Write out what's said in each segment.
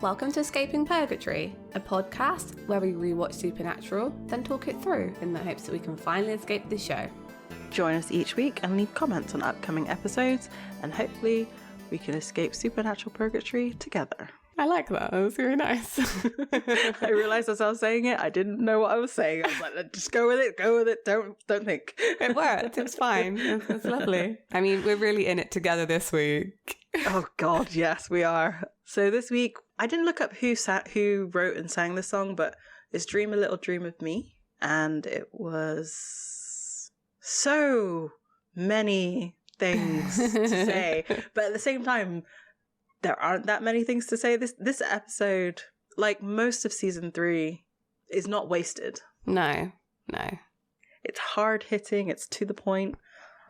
Welcome to Escaping Purgatory, a podcast where we rewatch Supernatural, then talk it through in the hopes that we can finally escape the show. Join us each week and leave comments on upcoming episodes, and hopefully we can escape Supernatural Purgatory together. I like that. That was really nice. I realised as I was saying it, I didn't know what I was saying. I was like, just go with it, don't think. It worked, it was fine. It's lovely. I mean, we're really in it together this week. Oh God, yes, we are. So this week, I didn't look up who wrote and sang this song, but it's Dream a Little Dream of Me. And it was so many things to say. But at the same time, there aren't that many things to say. This episode, like most of season 3, is not wasted. No. It's hard hitting. It's to the point.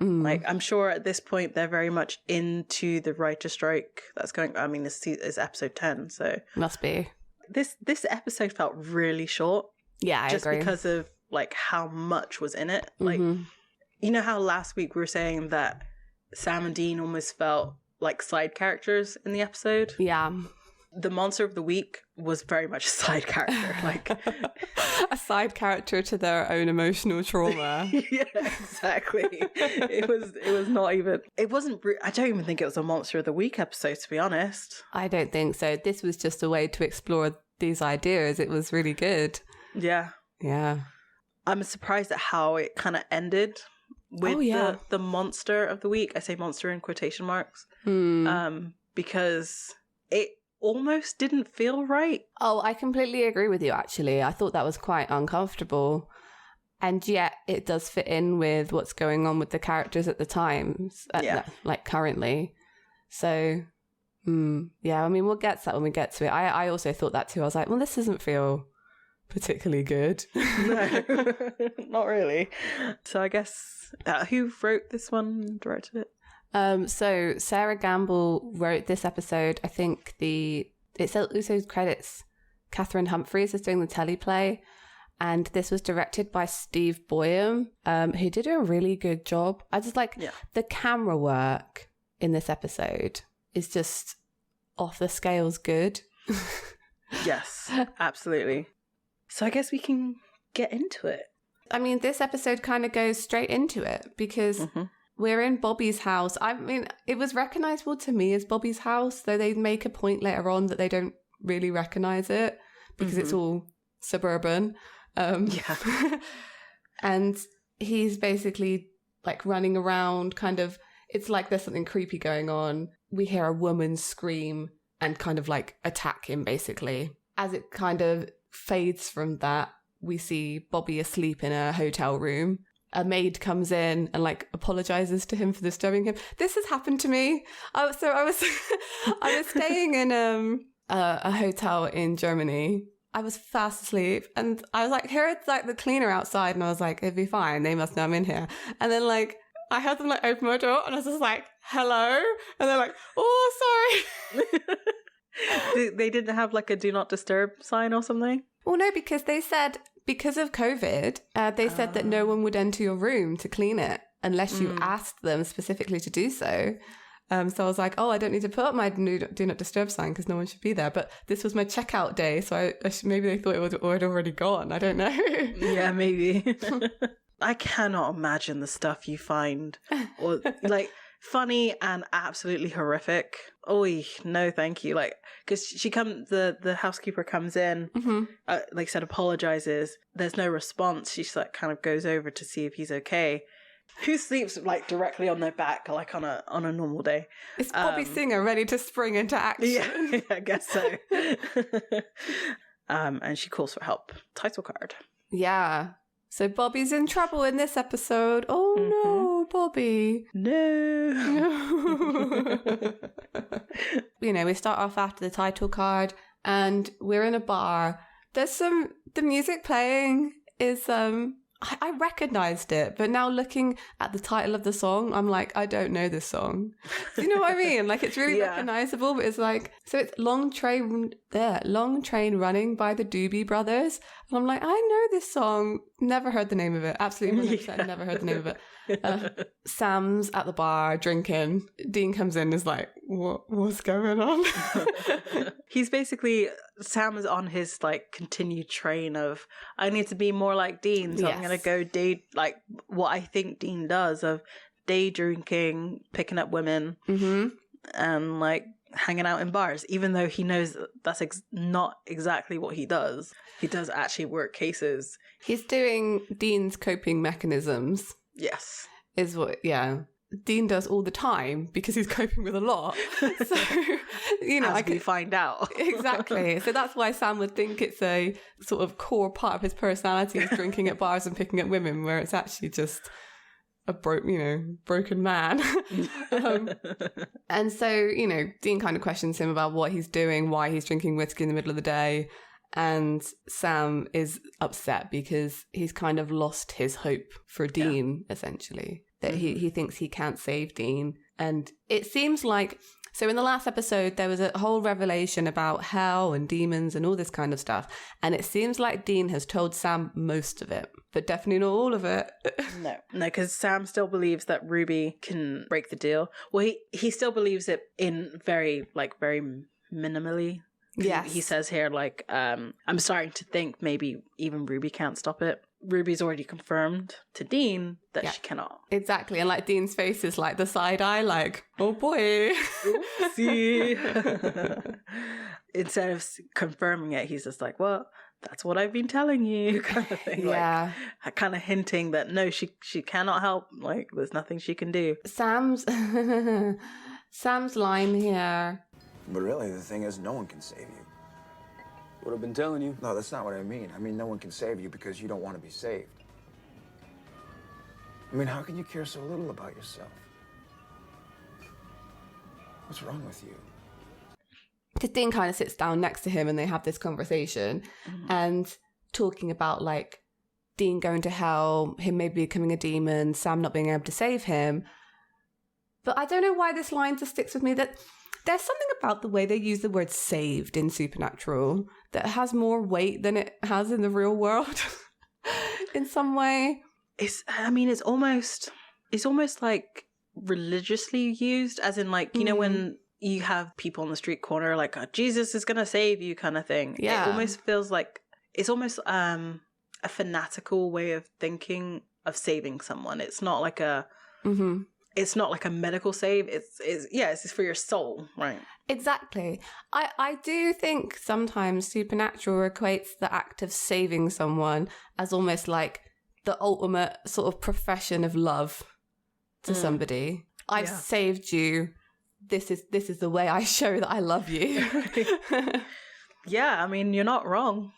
Like, I'm sure at this point they're very much into the writer strike that's going. I mean, it's episode 10, so must be. This episode felt really short. Yeah, I agree. Just because of like how much was in it. Like, you know how last week we were saying that Sam and Dean almost felt like side characters in the episode? Yeah. The monster of the week was very much a side character. Like a side character to their own emotional trauma. Yeah, exactly. It was not even, it wasn't, I don't even think it was a monster of the week episode, to be honest. I don't think so. This was just a way to explore these ideas. It was really good. Yeah. I'm surprised at how it kind of ended with the monster of the week. I say monster in quotation marks. Because it almost didn't feel right. Oh, I completely agree with you, actually. I thought that was quite uncomfortable. And yet it does fit in with what's going on with the characters at the time, like currently. So, I mean, we'll get to that when we get to it. I also thought that too. I was like, well, this doesn't feel particularly good. No, not really. So I guess, who wrote this one, directed it? So Sarah Gamble wrote this episode. I think it also credits Catherine Humphreys as doing the teleplay, and this was directed by Steve Boyum, who did a really good job. I just like the camera work in this episode is just off the scales good. Yes, absolutely. So I guess we can get into it. I mean, this episode kind of goes straight into it because we're in Bobby's house. I mean, it was recognizable to me as Bobby's house, though they make a point later on that they don't really recognize it because it's all suburban. And he's basically like running around kind of, it's like there's something creepy going on. We hear a woman scream and kind of like attack him basically. As it kind of fades from that, we see Bobby asleep in a hotel room. A maid comes in and like apologizes to him for disturbing him. This has happened to me. I was I was staying in a hotel in Germany. I was fast asleep and I was like, here it's like the cleaner outside, and I was like, it'd be fine. They must know I'm in here. And then like I heard them like open my door and I was just like, hello, and they're like, oh, sorry. They didn't have like a do not disturb sign or something? Well, no, because they said, because of COVID, they said that no one would enter your room to clean it unless you asked them specifically to do so. So I was like, oh, I don't need to put up my do not disturb sign because no one should be there. But this was my checkout day, so maybe they thought it had already gone. I don't know. Yeah, maybe. I cannot imagine the stuff you find, or like funny and absolutely horrific. Oh, no, thank you. Like, because the housekeeper comes in, like I said, apologizes. There's no response. She like kind of goes over to see if he's okay. Who sleeps like directly on their back, like on a normal day? It's Bobby Singer ready to spring into action. Yeah, I guess so. And she calls for help. Title card. Yeah. So Bobby's in trouble in this episode. Oh no, Bobby. No. You know, we start off after the title card and we're in a bar. The music playing is I recognized it, but now looking at the title of the song, I'm like, I don't know this song. Do you know what I mean? Like, it's really recognizable, but it's like, so it's Long Train Running by the Doobie Brothers. And I'm like, I know this song. Never heard the name of it. Absolutely 100% never heard the name of it. Sam's at the bar drinking. Dean comes in and is like, what's going on? He's basically, Sam is on his like continued train of, I need to be more like Dean, so I'm going to go date like what I think Dean does of day drinking, picking up women, and like hanging out in bars, even though he knows that's not exactly what he does. He does actually work cases. He's doing Dean's coping mechanisms. Yes. Is what, Dean does all the time because he's coping with a lot. So, you know, we find out. Exactly. So that's why Sam would think it's a sort of core part of his personality is drinking at bars and picking up women, where it's actually just a broken man. And so, you know, Dean kind of questions him about what he's doing, why he's drinking whiskey in the middle of the day. And Sam is upset because he's kind of lost his hope for Dean, essentially. That he thinks he can't save Dean. And it seems like, so in the last episode, there was a whole revelation about hell and demons and all this kind of stuff. And it seems like Dean has told Sam most of it, but definitely not all of it. No, because Sam still believes that Ruby can break the deal. Well, he still believes it in very minimally. Yes. He says here, like, I'm starting to think maybe even Ruby can't stop it. Ruby's already confirmed to Dean that she cannot. Exactly. And like Dean's face is like the side eye, like, oh boy. See. Instead of confirming it, he's just like, well, that's what I've been telling you, kind of thing. Yeah. Like, kind of hinting that no, she cannot help. Like, there's nothing she can do. Sam's line here. But really, the thing is, no one can save you. What I've been telling you. No, that's not what I mean. I mean, no one can save you because you don't want to be saved. I mean, how can you care so little about yourself? What's wrong with you? Because Dean kind of sits down next to him and they have this conversation and talking about like Dean going to hell, him maybe becoming a demon, Sam not being able to save him. But I don't know why this line just sticks with me, that there's something about the way they use the word saved in Supernatural that has more weight than it has in the real world in some way. It's almost like religiously used, as in like, you know, when you have people on the street corner like, oh, Jesus is going to save you kind of thing. Yeah. It almost feels like, it's almost a fanatical way of thinking of saving someone. It's not like a... It's not like a medical save. It's for your soul, right? Exactly. I do think sometimes Supernatural equates the act of saving someone as almost like the ultimate sort of profession of love to somebody. I've saved you. This is the way I show that I love you. Yeah, I mean, you're not wrong.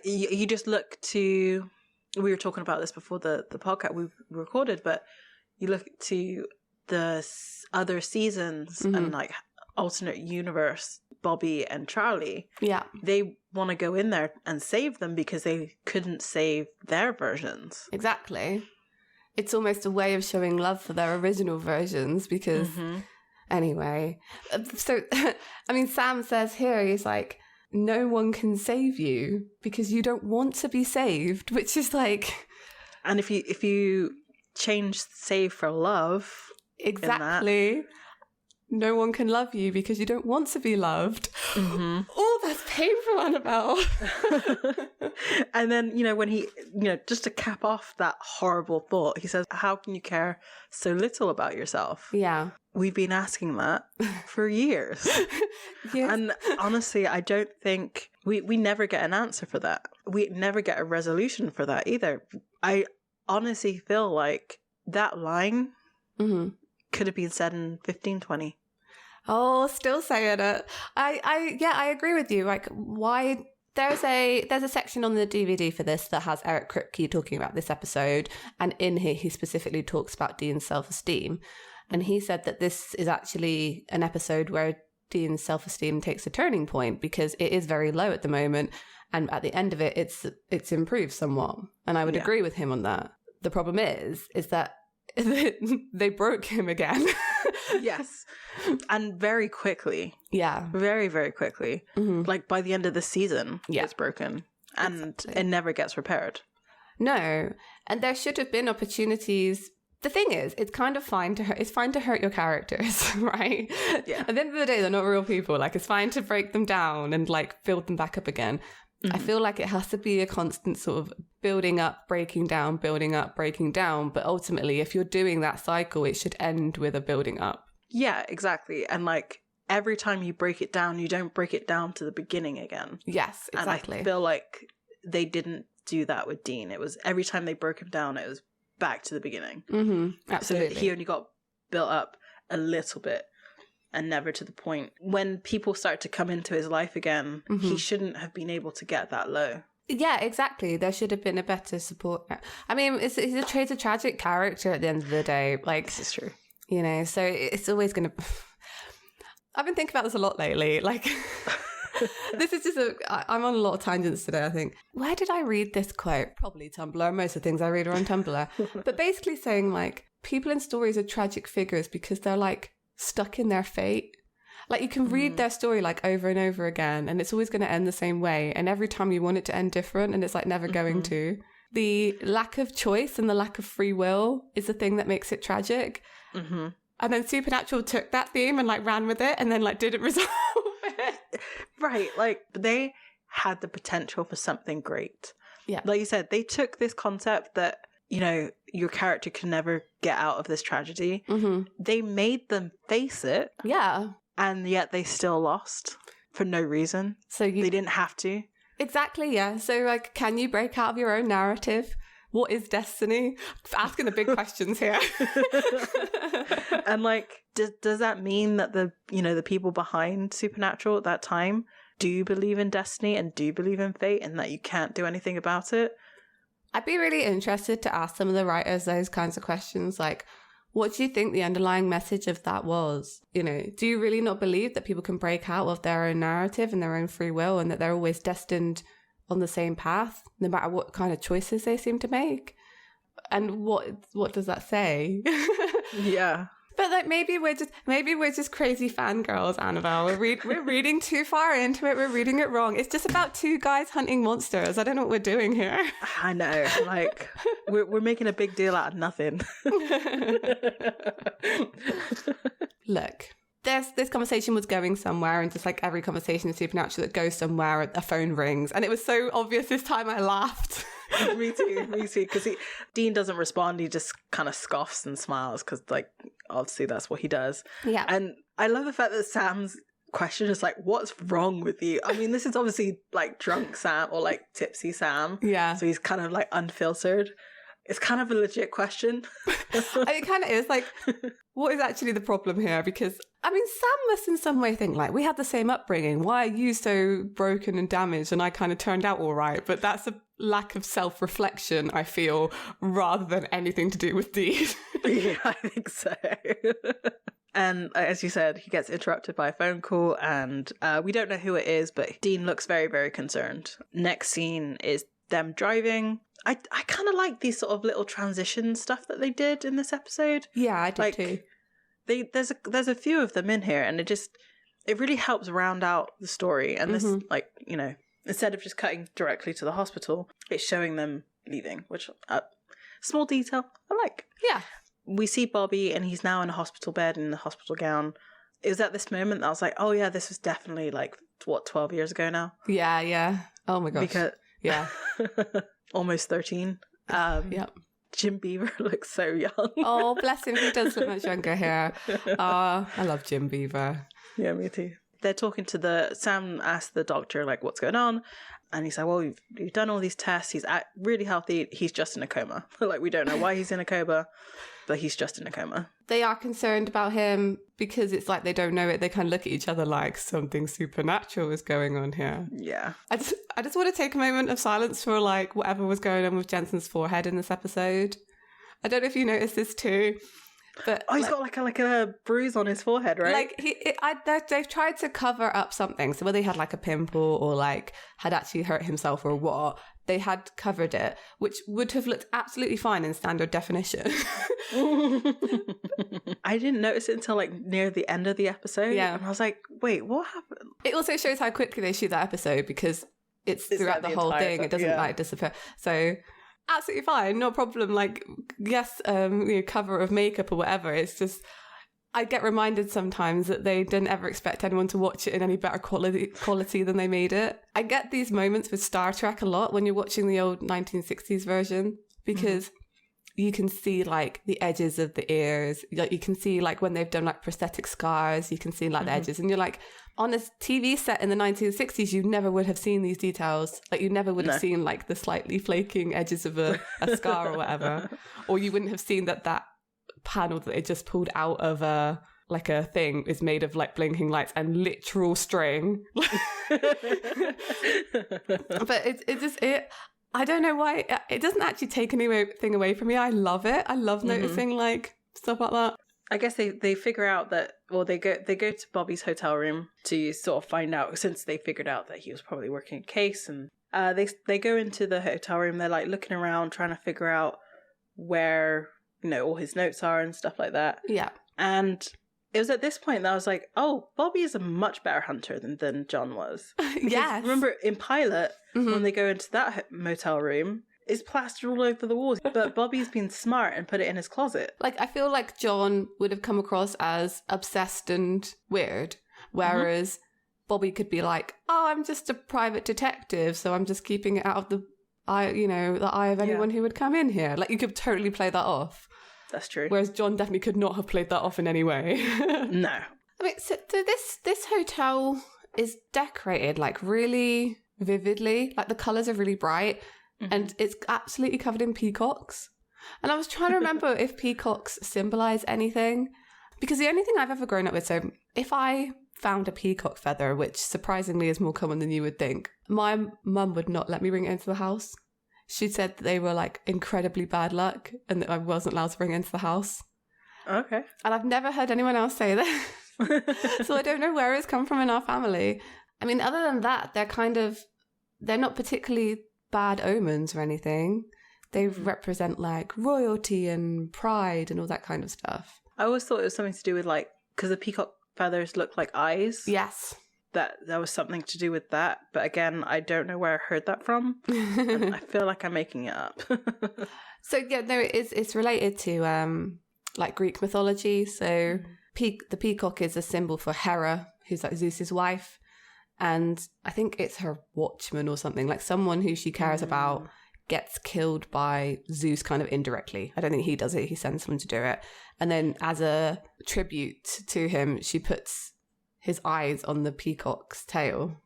You just look to... We were talking about this before the podcast we recorded, but you look to the other seasons and like alternate universe, Bobby and Charlie. Yeah. They want to go in there and save them because they couldn't save their versions. Exactly. It's almost a way of showing love for their original versions because... Anyway. So, I mean, Sam says here, he's like, no one can save you because you don't want to be saved, which is like... And if you change save for love... Exactly. No one can love you because you don't want to be loved. Oh, that's painful, Annabelle. And then, you know, when he, you know, just to cap off that horrible thought, he says, how can you care so little about yourself? Yeah. We've been asking that for years. Yes. And honestly, I don't think we never get an answer for that. We never get a resolution for that either. I honestly feel like that line could have been said in 1520. Oh, still saying it. I agree with you. Like, why? There's a section on the DVD for this that has Eric Kripke talking about this episode, and in here he specifically talks about Dean's self-esteem, and he said that this is actually an episode where Dean's self-esteem takes a turning point because it is very low at the moment. And at the end of it, it's improved somewhat. And I would agree with him on that. The problem is that they broke him again. Yes. And very quickly. Yeah. Very, very quickly. Mm-hmm. Like by the end of the season, it's broken. And it never gets repaired. No. And there should have been opportunities. The thing is, it's kind of fine to hurt. It's fine to hurt your characters, right? Yeah. At the end of the day, they're not real people. Like, it's fine to break them down and like build them back up again. Mm-hmm. I feel like it has to be a constant sort of building up, breaking down, building up, breaking down. But ultimately, if you're doing that cycle, it should end with a building up. Yeah, exactly. And like every time you break it down, you don't break it down to the beginning again. Yes, exactly. And I feel like they didn't do that with Dean. It was every time they broke him down, it was back to the beginning. Mm-hmm. Absolutely. So he only got built up a little bit and never to the point. When people start to come into his life again, he shouldn't have been able to get that low. Yeah, exactly. There should have been a better support. I mean, he's a tragic character at the end of the day. Like, this is true. You know, so it's always going to... I've been thinking about this a lot lately. Like, this is just I'm on a lot of tangents today, I think. Where did I read this quote? Probably Tumblr. Most of the things I read are on Tumblr. But basically saying, like, people in stories are tragic figures because they're, like, stuck in their fate. Like, you can read their story, like, over and over again, and it's always going to end the same way. And every time you want it to end different, and it's, like, never going to. The lack of choice and the lack of free will is the thing that makes it tragic. Mm-hmm. And then Supernatural took that theme and like ran with it and then like didn't resolve it. Right. Like they had the potential for something great. Yeah. Like you said, they took this concept that, you know, your character can never get out of this tragedy. Mm-hmm. They made them face it. Yeah. And yet they still lost for no reason. So they didn't have to. Exactly. Yeah. So like, can you break out of your own narrative? What is destiny? Asking the big questions here. And like, does that mean that the people behind Supernatural at that time do believe in destiny and do believe in fate and that you can't do anything about it? I'd be really interested to ask some of the writers those kinds of questions. Like, what do you think the underlying message of that was? You know, do you really not believe that people can break out of their own narrative and their own free will and that they're always destined on the same path, no matter what kind of choices they seem to make? And what does that say? Yeah. But like maybe we're just crazy fangirls, Annabelle. We're reading too far into it. We're reading it wrong. It's just about two guys hunting monsters. I don't know what we're doing here. I know. Like we're making a big deal out of nothing. Look. This conversation was going somewhere, and just like every conversation in Supernatural that goes somewhere, a phone rings. And it was so obvious this time I laughed. Me too. Because Dean doesn't respond. He just kind of scoffs and smiles because, like, obviously that's what he does. Yeah. And I love the fact that Sam's question is like, what's wrong with you? I mean, this is obviously like drunk Sam or like tipsy Sam. Yeah. So he's kind of like unfiltered. It's kind of a legit question. It kind of is like, what is actually the problem here? Because, I mean, Sam must in some way think like, we had the same upbringing. Why are you so broken and damaged? And I kind of turned out all right. But that's a lack of self-reflection, I feel, rather than anything to do with Dean. Yeah, I think so. And as you said, he gets interrupted by a phone call and we don't know who it is, but Dean looks very, very concerned. Next scene is them driving. I kind of like these sort of little transition stuff that they did in this episode. Yeah, I did too. There's a few of them in here, and it really helps round out the story. And this, like, you know, instead of just cutting directly to the hospital, it's showing them leaving, which small detail I like. Yeah, we see Bobby, and he's now in a hospital bed in the hospital gown. It was at this moment that I was like, oh yeah, this was definitely like 12 years ago now. Yeah. Oh my gosh. Because yeah. Almost 13. Yep. Jim Beaver looks so young. Oh, bless him. He does look much younger here. I love Jim Beaver. Yeah, me too. They're talking to Sam asked the doctor, like, what's going on? And he's like, well, you've done all these tests. He's really healthy. He's just in a coma. Like, we don't know why he's in a coma, but he's just in a coma. They are concerned about him because it's like they don't know it. They kind of look at each other like something supernatural is going on here. Yeah. I just want to take a moment of silence for like whatever was going on with Jensen's forehead in this episode. I don't know if you noticed this too, But he's got like a bruise on his forehead, right? Like they've tried to cover up something. So whether he had like a pimple or like had actually hurt himself or what, they had covered it, which would have looked absolutely fine in standard definition. I didn't notice it until like near the end of the episode. Yeah. And I was like, wait, what happened? It also shows how quickly they shoot that episode because it's throughout like the whole thing. time. It doesn't like disappear. So absolutely fine, no problem. Like, yes, cover of makeup or whatever. It's just, I get reminded sometimes that they didn't ever expect anyone to watch it in any better quality than they made it. I get these moments with Star Trek a lot when you're watching the old 1960s version because you can see like the edges of the ears. Like you can see like when they've done like prosthetic scars, you can see like the edges, and you're like, on a TV set in the 1960s, you never would have seen these details. Like you never would have seen like the slightly flaking edges of a scar or whatever, or you wouldn't have seen that panel that they just pulled out of a thing is made of like blinking lights and literal string. But I don't know why it doesn't actually take anything away from me. I love it. I love noticing like stuff like that. I guess they figure out that, well, they go to Bobby's hotel room to sort of find out, since they figured out that he was probably working a case, and they go into the hotel room. They're like looking around, trying to figure out where all his notes are and stuff like that. Yeah, and it was at this point that I was like, oh, Bobby is a much better hunter than John was. Yes. Remember in Pilot when they go into that motel room, it's plastered all over the walls, but Bobby's been smart and put it in his closet. Like, I feel like John would have come across as obsessed and weird, whereas Bobby could be like, oh, I'm just a private detective, so I'm just keeping it out of the eye of anyone who would come in here. Like, you could totally play that off. That's true. Whereas John definitely could not have played that off in any way. No. I mean, so this hotel is decorated, like, really vividly. Like, the colours are really bright. And it's absolutely covered in peacocks. And I was trying to remember if peacocks symbolize anything. Because the only thing I've ever grown up with, so if I found a peacock feather, which surprisingly is more common than you would think, my mum would not let me bring it into the house. She said that they were like incredibly bad luck and that I wasn't allowed to bring it into the house. Okay. And I've never heard anyone else say that. So I don't know where it's come from in our family. I mean, other than that, they're not particularly bad omens or anything. They represent like royalty and pride and all that kind of stuff. I always thought it was something to do with like, because the peacock feathers look like eyes. Yes. That was something to do with that. But again, I don't know where I heard that from. And I feel like I'm making it up. So yeah, no, it's related to like Greek mythology. So the peacock is a symbol for Hera, who's like Zeus's wife. And I think it's her watchman or something, like someone who she cares about gets killed by Zeus kind of indirectly. I don't think he does it. He sends someone to do it. And then as a tribute to him, she puts his eyes on the peacock's tail,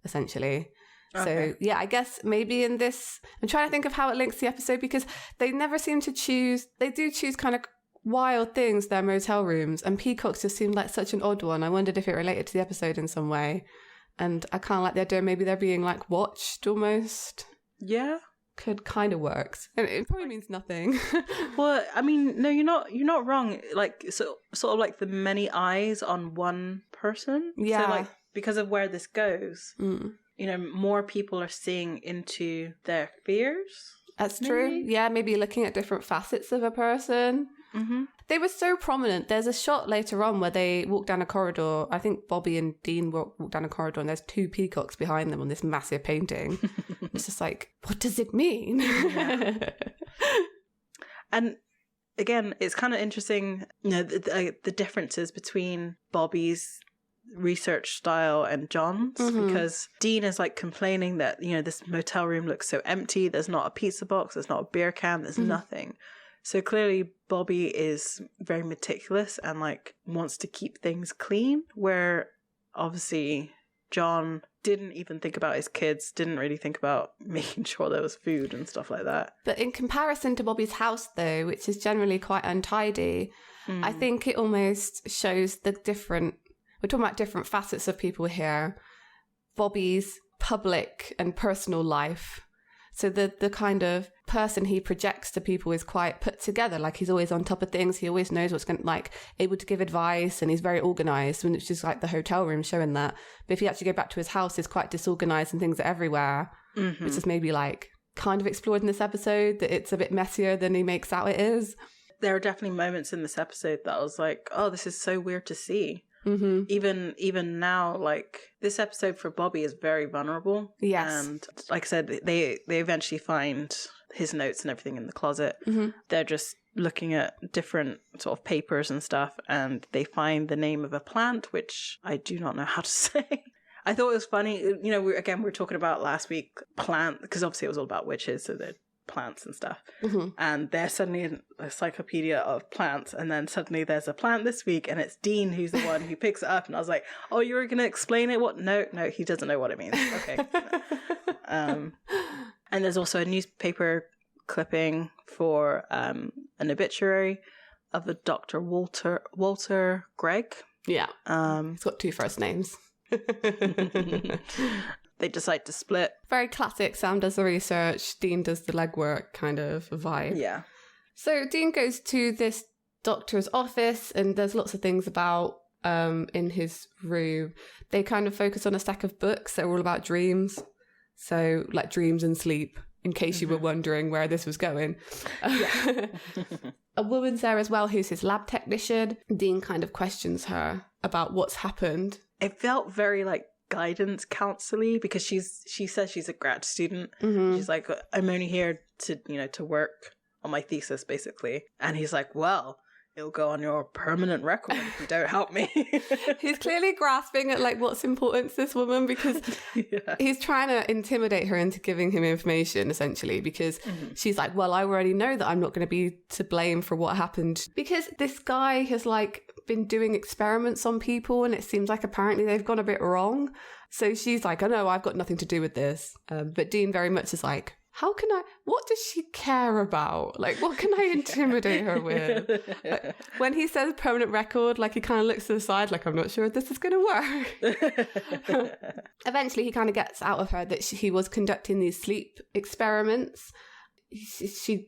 essentially. Okay. So yeah, I guess maybe in this, I'm trying to think of how it links to the episode, because they never seem to choose, they do choose kind of wild things, their motel rooms, and peacocks just seemed like such an odd one. I wondered if it related to the episode in some way. And I kind of like the idea maybe they're being like watched almost. Yeah. Could kind of works. And it probably means nothing. Well, I mean, no, you're not wrong. Like, so sort of like the many eyes on one person. Yeah. So like, because of where this goes, more people are seeing into their fears. That's true. Yeah, maybe looking at different facets of a person. Mm-hmm. They were so prominent. There's a shot later on where they walk down a corridor. I think Bobby and Dean walk down a corridor and there's two peacocks behind them on this massive painting. It's just like, what does it mean? Yeah. And again, it's kind of interesting, the differences between Bobby's research style and John's, because Dean is like complaining that, this motel room looks so empty. There's not a pizza box. There's not a beer can. There's nothing. So clearly Bobby is very meticulous and like wants to keep things clean, where obviously John didn't even think about his kids, didn't really think about making sure there was food and stuff like that. But in comparison to Bobby's house though, which is generally quite untidy, I think it almost shows the different, we're talking about different facets of people here. Bobby's public and personal life. So the kind of person he projects to people is quite put together. Like, he's always on top of things. He always knows what's going to, like, able to give advice, and he's very organized, and it's just like the hotel room showing that. But if you actually go back to his house, it's quite disorganized and things are everywhere, which is maybe like kind of explored in this episode, that it's a bit messier than he makes out it is. There are definitely moments in this episode that I was like, oh, this is so weird to see. Even now, like, this episode for Bobby is very vulnerable. Yes. And like I said, they eventually find his notes and everything in the closet. They're just looking at different sort of papers and stuff, and they find the name of a plant, which I do not know how to say. I thought it was funny. You know, we were talking about last week plant, because obviously it was all about witches, so they're plants and stuff. And there's suddenly an encyclopedia of plants, and then suddenly there's a plant this week, and it's Dean who's the one who picks it up, and I was like, oh, you were going to explain it? What? No, he doesn't know what it means. Okay. And there's also a newspaper clipping for an obituary of a Dr. Walter Gregg. Yeah. He's got 2 first names. They decide to split. Very classic. Sam does the research, Dean does the legwork kind of vibe. Yeah. So Dean goes to this doctor's office, and there's lots of things about in his room. They kind of focus on a stack of books that are all about dreams. So, like, dreams and sleep, in case you were wondering where this was going. A woman's there as well who's his lab technician. Dean kind of questions her about what's happened. It felt very, like, guidance counselly, because she says she's a grad student. She's like, I'm only here to work on my thesis, basically. And he's like, well, it'll go on your permanent record if you don't help me. He's clearly grasping at, like, what's important to this woman, because he's trying to intimidate her into giving him information, essentially, because she's like, well, I already know that I'm not going to be to blame for what happened, because this guy has, like, been doing experiments on people, and it seems like apparently they've gone a bit wrong. So she's like, oh no, I've got nothing to do with this. But Dean very much is like, what does she care about? Like, what can I intimidate her with? Like, when he says permanent record, like, he kind of looks to the side like, I'm not sure if this is going to work. Eventually he kind of gets out of her that he was conducting these sleep experiments. She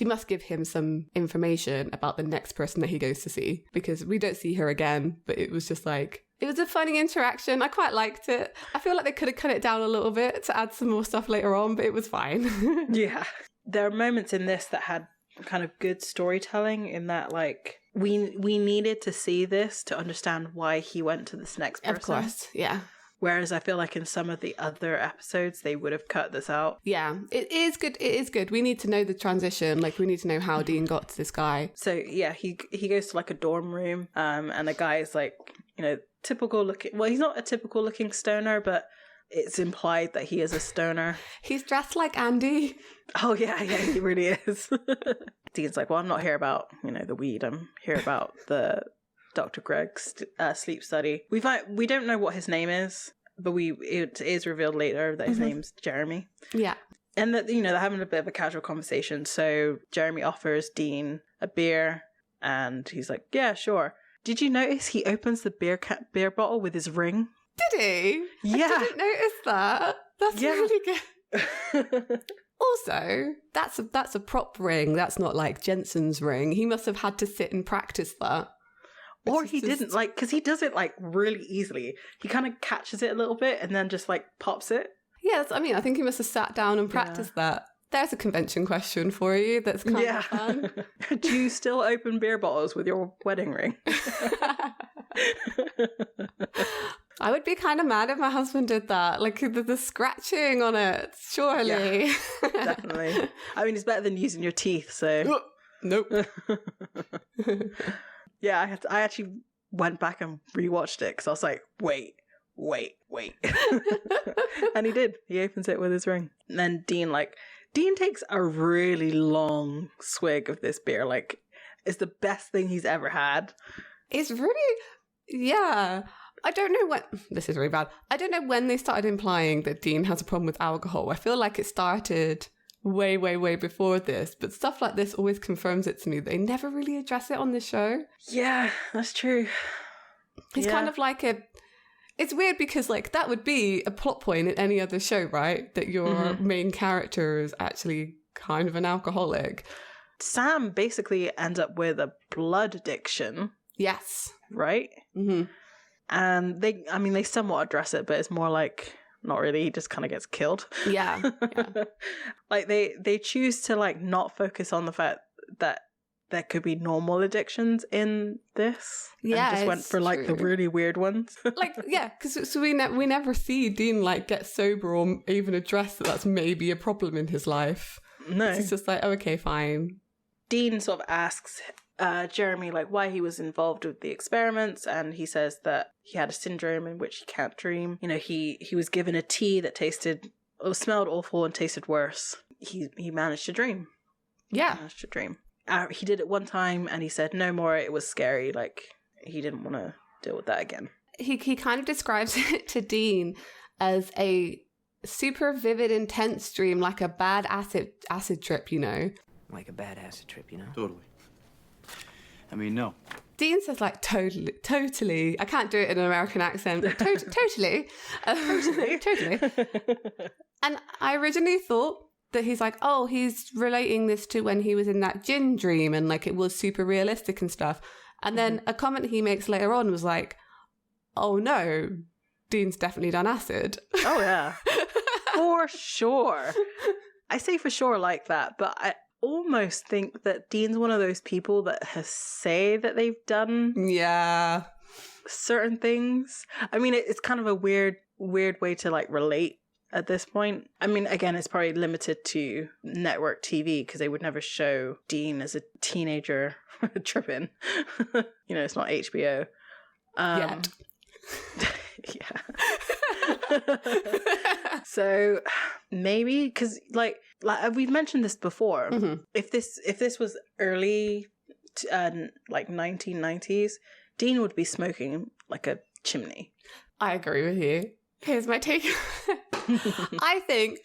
must give him some information about the next person that he goes to see, because we don't see her again. But it was just like, it was a funny interaction. I quite liked it. I feel like they could have cut it down a little bit to add some more stuff later on, but it was fine. Yeah. There are moments in this that had kind of good storytelling, in that, like, we needed to see this to understand why he went to this next person. Of course, yeah. Whereas I feel like in some of the other episodes, they would have cut this out. Yeah, it is good. It is good. We need to know the transition. Like, we need to know how Dean got to this guy. So, yeah, he goes to, like, a dorm room, and the guy is, like, typical looking. Well, he's not a typical looking stoner, but it's implied that he is a stoner. He's dressed like Andy. Oh, yeah, he really is. Dean's like, well, I'm not here about, the weed. I'm here about the Dr. Gregg's sleep study. We don't know what his name is, but it is revealed later that his name's Jeremy. Yeah. And that, they're having a bit of a casual conversation. So Jeremy offers Dean a beer, and he's like, yeah, sure. Did you notice he opens the beer bottle with his ring? Did he? Yeah. I didn't notice that. That's really good. Also, that's a prop ring. That's not like Jensen's ring. He must have had to sit and practice that. Or he didn't, like, because he does it, like, really easily. He kind of catches it a little bit and then just, like, pops it. Yeah, I think he must have sat down and practiced that. There's a convention question for you that's kind of fun. Do you still open beer bottles with your wedding ring? I would be kind of mad if my husband did that. Like, the scratching on it, surely. Yeah, definitely. I mean, it's better than using your teeth, so... Nope. Yeah, I actually went back and rewatched it, because I was like, wait. And he did. He opens it with his ring. And then Dean takes a really long swig of this beer. Like, it's the best thing he's ever had. It's really... Yeah. I don't know when... This is really bad. I don't know when they started implying that Dean has a problem with alcohol. I feel like it started way, way, way before this, but stuff like this always confirms it to me. They never really address it on the show. Yeah, that's true. He's kind of like a It's weird because, like, that would be a plot point in any other show, right? That your main character is actually kind of an alcoholic. Sam basically ends up with a blood addiction. Yes. Right? Mm-hmm. And they somewhat address it, but it's more like, not really, he just kind of gets killed. Yeah. Like, they choose to, like, not focus on the fact that there could be normal addictions in this. Yeah, and just went for, like, the really weird ones. Like, yeah, because we never see Dean, like, get sober or even address that that's maybe a problem in his life. No. It's just like, oh, okay, fine. Dean sort of asks Jeremy, like, why he was involved with the experiments, and he says that he had a syndrome in which he can't dream. You know, he was given a tea that smelled awful and tasted worse. He managed to dream. Yeah. He managed to dream. He did it one time, and he said no more. It was scary. Like, he didn't want to deal with that again. He kind of describes it to Dean as a super vivid, intense dream, like a bad acid trip, you know? Like a bad acid trip, you know? Totally. I mean, no. Dean says, like, totally. I can't do it in an American accent. Totally. Totally. And I originally thought that he's like, oh, he's relating this to when he was in that gin dream and, like, it was super realistic and stuff. And then a comment he makes later on was like, oh, no, Dean's definitely done acid. Oh, yeah. For sure. I say for sure like that, but I almost think that Dean's one of those people that has say that they've done certain things. I mean, it's kind of a weird way to, like, relate at this point. I mean, again, it's probably limited to network TV because they would never show Dean as a teenager tripping. You know, it's not HBO. Yet. Yeah. So maybe because like we've mentioned this before, if this was early like 1990s, Dean would be smoking like a chimney. I agree with you. Here's my take. I think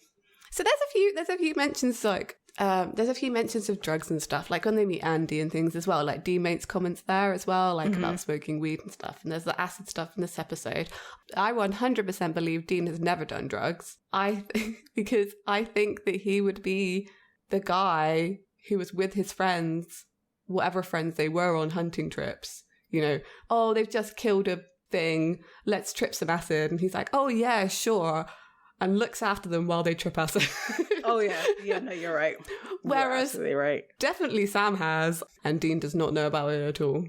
so. There's a few mentions, like there's a few mentions of drugs and stuff, like when they meet Andy and things as well. Like Dean makes comments there as well, like about smoking weed and stuff. And there's the acid stuff in this episode. I 100% believe Dean has never done drugs. Because I think that he would be the guy who was with his friends, whatever friends they were, on hunting trips. You know, oh, they've just killed a thing, let's trip some acid. And he's like, oh yeah, sure, and looks after them while they trip acid. Oh yeah, no, you're right. Whereas you're absolutely right. Definitely Sam has, and Dean does not know about it at all.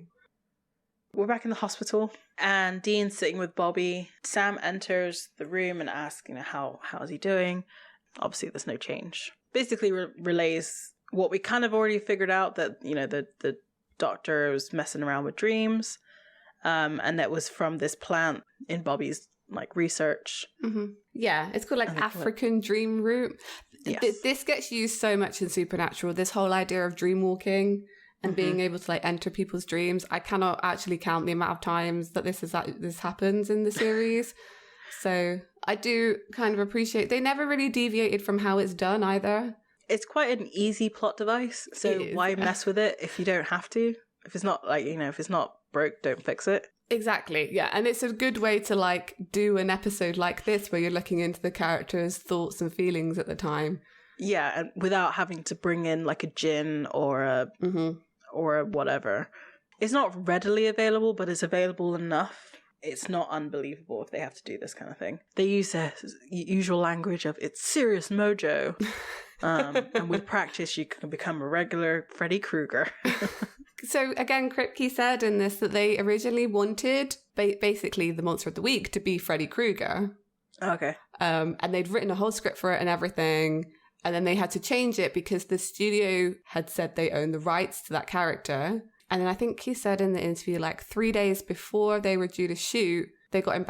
We're back in the hospital, and Dean's sitting with Bobby. Sam enters the room and asks, you know, how is he doing? Obviously, there's no change. Basically, relays what we kind of already figured out, that, you know, the doctor was messing around with dreams. And that was from this plant in Bobby's, like, research. Yeah, it's called, like, African dream root. Yes. This gets used so much in Supernatural, this whole idea of dream walking and being able to, like, enter people's dreams. I cannot actually count the amount of times that this happens in the series. So I do kind of appreciate they never really deviated from how it's done either. It's quite an easy plot device, so why mess with it if you don't have to? If it's not, like, you know, if it's not broke, don't fix it. Exactly, yeah. And it's a good way to, like, do an episode like this where you're looking into the characters' thoughts and feelings at the time. Yeah, and without having to bring in, like, a gin or a whatever. It's not readily available, but it's available enough. It's not unbelievable if they have to do this kind of thing. They use their usual language of, it's serious mojo. And with practice, you can become a regular Freddy Krueger. So again, Kripke said in this that they originally wanted basically the Monster of the Week to be Freddy Krueger. Okay. And they'd written a whole script for it and everything. And then they had to change it because the studio had said they owned the rights to that character. And then I think he said in the interview, like 3 days before they were due to shoot, they got him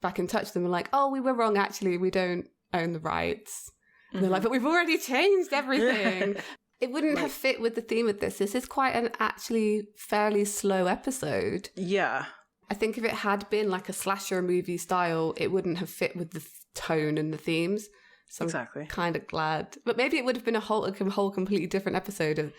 back in touch with them and like, oh, we were wrong, actually, we don't own the rights. And they're like, but we've already changed everything. It wouldn't have fit with the theme of this. This is quite an actually fairly slow episode. Yeah. I think if it had been like a slasher movie style, it wouldn't have fit with the tone and the themes. So exactly. I'm kind of glad. But maybe it would have been a whole completely different episode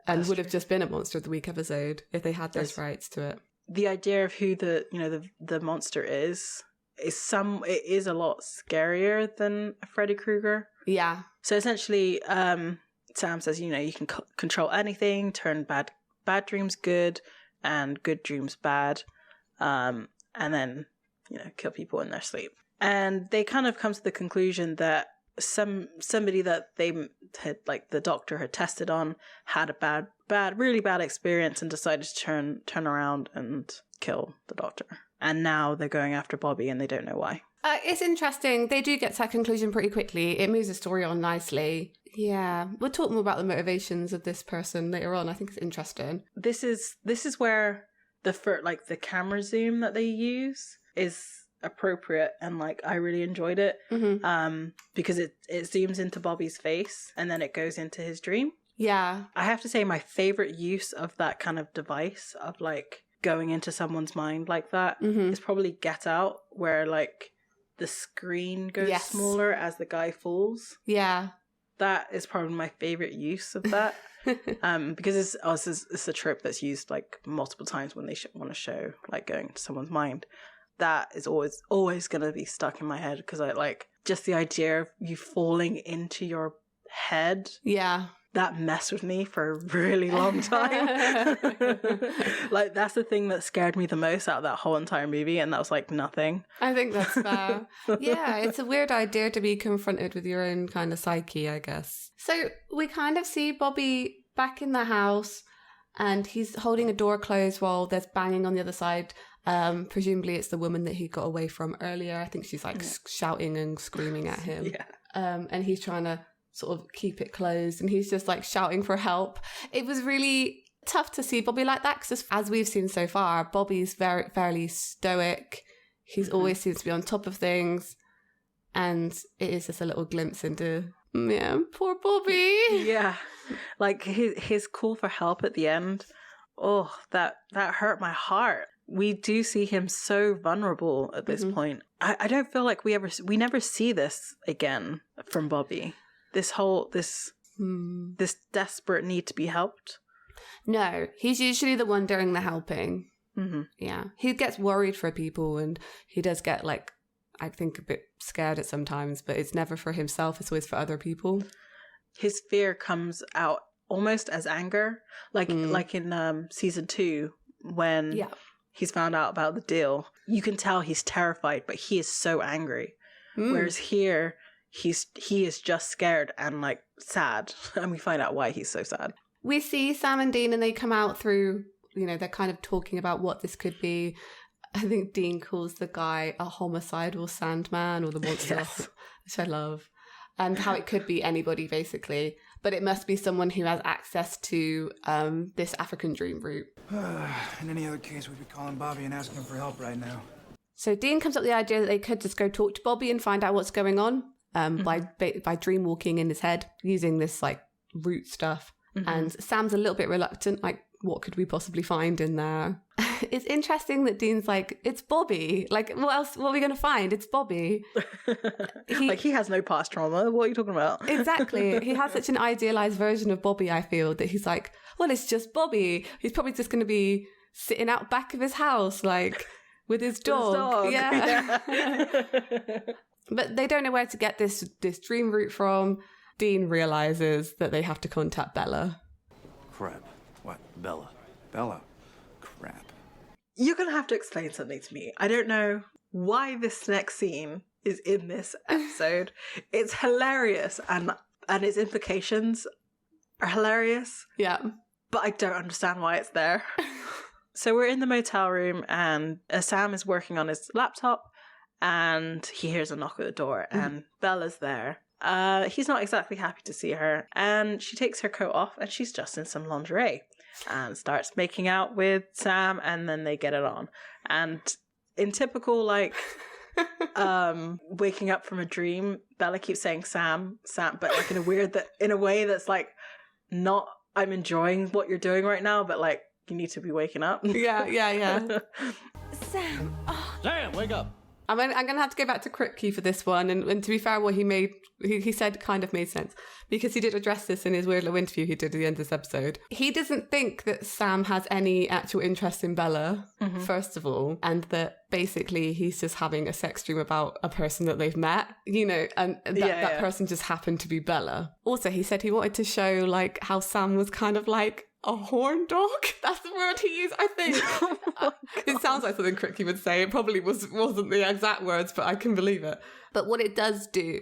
and would have just been a Monster of the Week episode if they had those rights to it. The idea of who the monster is it is a lot scarier than Freddy Krueger. Yeah. So essentially, Sam says, you can control anything, turn bad dreams good, and good dreams bad, and then kill people in their sleep. And they kind of come to the conclusion that somebody that they had, like the doctor had tested on, had a really bad experience and decided to turn around and kill the doctor. And now they're going after Bobby and they don't know why. It's interesting. They do get to that conclusion pretty quickly. It moves the story on nicely. Yeah. We'll talk more about the motivations of this person later on. I think it's interesting. This is where the camera zoom that they use is appropriate, and like I really enjoyed it. Because it zooms into Bobby's face and then it goes into his dream. Yeah. I have to say my favorite use of that kind of device of like going into someone's mind like that is probably Get Out, where like the screen goes smaller as the guy falls. Yeah. That is probably my favorite use of that. Because it's a trope that's used like multiple times when they want to show like going into someone's mind. That is always going to be stuck in my head, because I like just the idea of you falling into your head. Yeah. That messed with me for a really long time. Like, that's the thing that scared me the most out of that whole entire movie, and that was like nothing. I think that's fair. Yeah, it's a weird idea to be confronted with your own kind of psyche, I guess. So we kind of see Bobby back in the house, and he's holding a door closed while there's banging on the other side. Presumably it's the woman that he got away from earlier. I think she's like shouting and screaming at him. Yeah. And he's trying to sort of keep it closed, and he's just like shouting for help. It was really tough to see Bobby like that, because as we've seen so far, Bobby's fairly stoic. He's always seems to be on top of things, and it is just a little glimpse into poor Bobby. Yeah, like his call for help at the end. Oh, that hurt my heart. We do see him so vulnerable at this point. I don't feel like we never see this again from Bobby. This desperate need to be helped. No, he's usually the one doing the helping. Yeah, he gets worried for people, and he does get like, I think, a bit scared at sometimes, but it's never for himself, it's always for other people. His fear comes out almost as anger, like in season 2 when he's found out about the deal. You can tell he's terrified, but he is so angry. Whereas here, he is just scared and like sad, and we find out why he's so sad. We see Sam and Dean, and they come out through, they're kind of talking about what this could be. I think Dean calls the guy a homicidal sandman, or the monster, which I love, and how it could be anybody basically, but it must be someone who has access to this African dream route. In any other case, we'd be calling Bobby and asking him for help right now. So Dean comes up with the idea that they could just go talk to Bobby and find out what's going on by dream walking in his head using this like root stuff. And Sam's a little bit reluctant, like, what could we possibly find in there? It's interesting that Dean's like, it's Bobby. Like, what else? What are we going to find? It's Bobby. He has no past trauma. What are you talking about? Exactly. He has such an idealized version of Bobby, I feel, that he's like, well, it's just Bobby. He's probably just going to be sitting out back of his house, like, with his dog. Yeah. But they don't know where to get this dream route from. Dean realizes that they have to contact Bella. Crap. What? Bella? Crap. You're going to have to explain something to me. I don't know why this next scene is in this episode. It's hilarious, and its implications are hilarious. Yeah. But I don't understand why it's there. So we're in the motel room, and Sam is working on his laptop, and he hears a knock at the door, and Bella's there. He's not exactly happy to see her, and she takes her coat off, and she's just in some lingerie and starts making out with Sam, and then they get it on. And in typical like waking up from a dream, Bella keeps saying Sam, but like in a way that's like, not I'm enjoying what you're doing right now, but like, you need to be waking up. Yeah. Sam! Oh. Sam, wake up! I'm going to have to go back to Kripke for this one. And to be fair, what he said kind of made sense because he did address this in his weird little interview he did at the end of this episode. He doesn't think that Sam has any actual interest in Bella, first of all, and that basically he's just having a sex dream about a person that they've met, you know, and that person just happened to be Bella. Also, he said he wanted to show like how Sam was kind of like a horn dog. That's the word he used, I think. It sounds like something Kripke would say. It probably wasn't the exact words, but I can believe it. But what it does do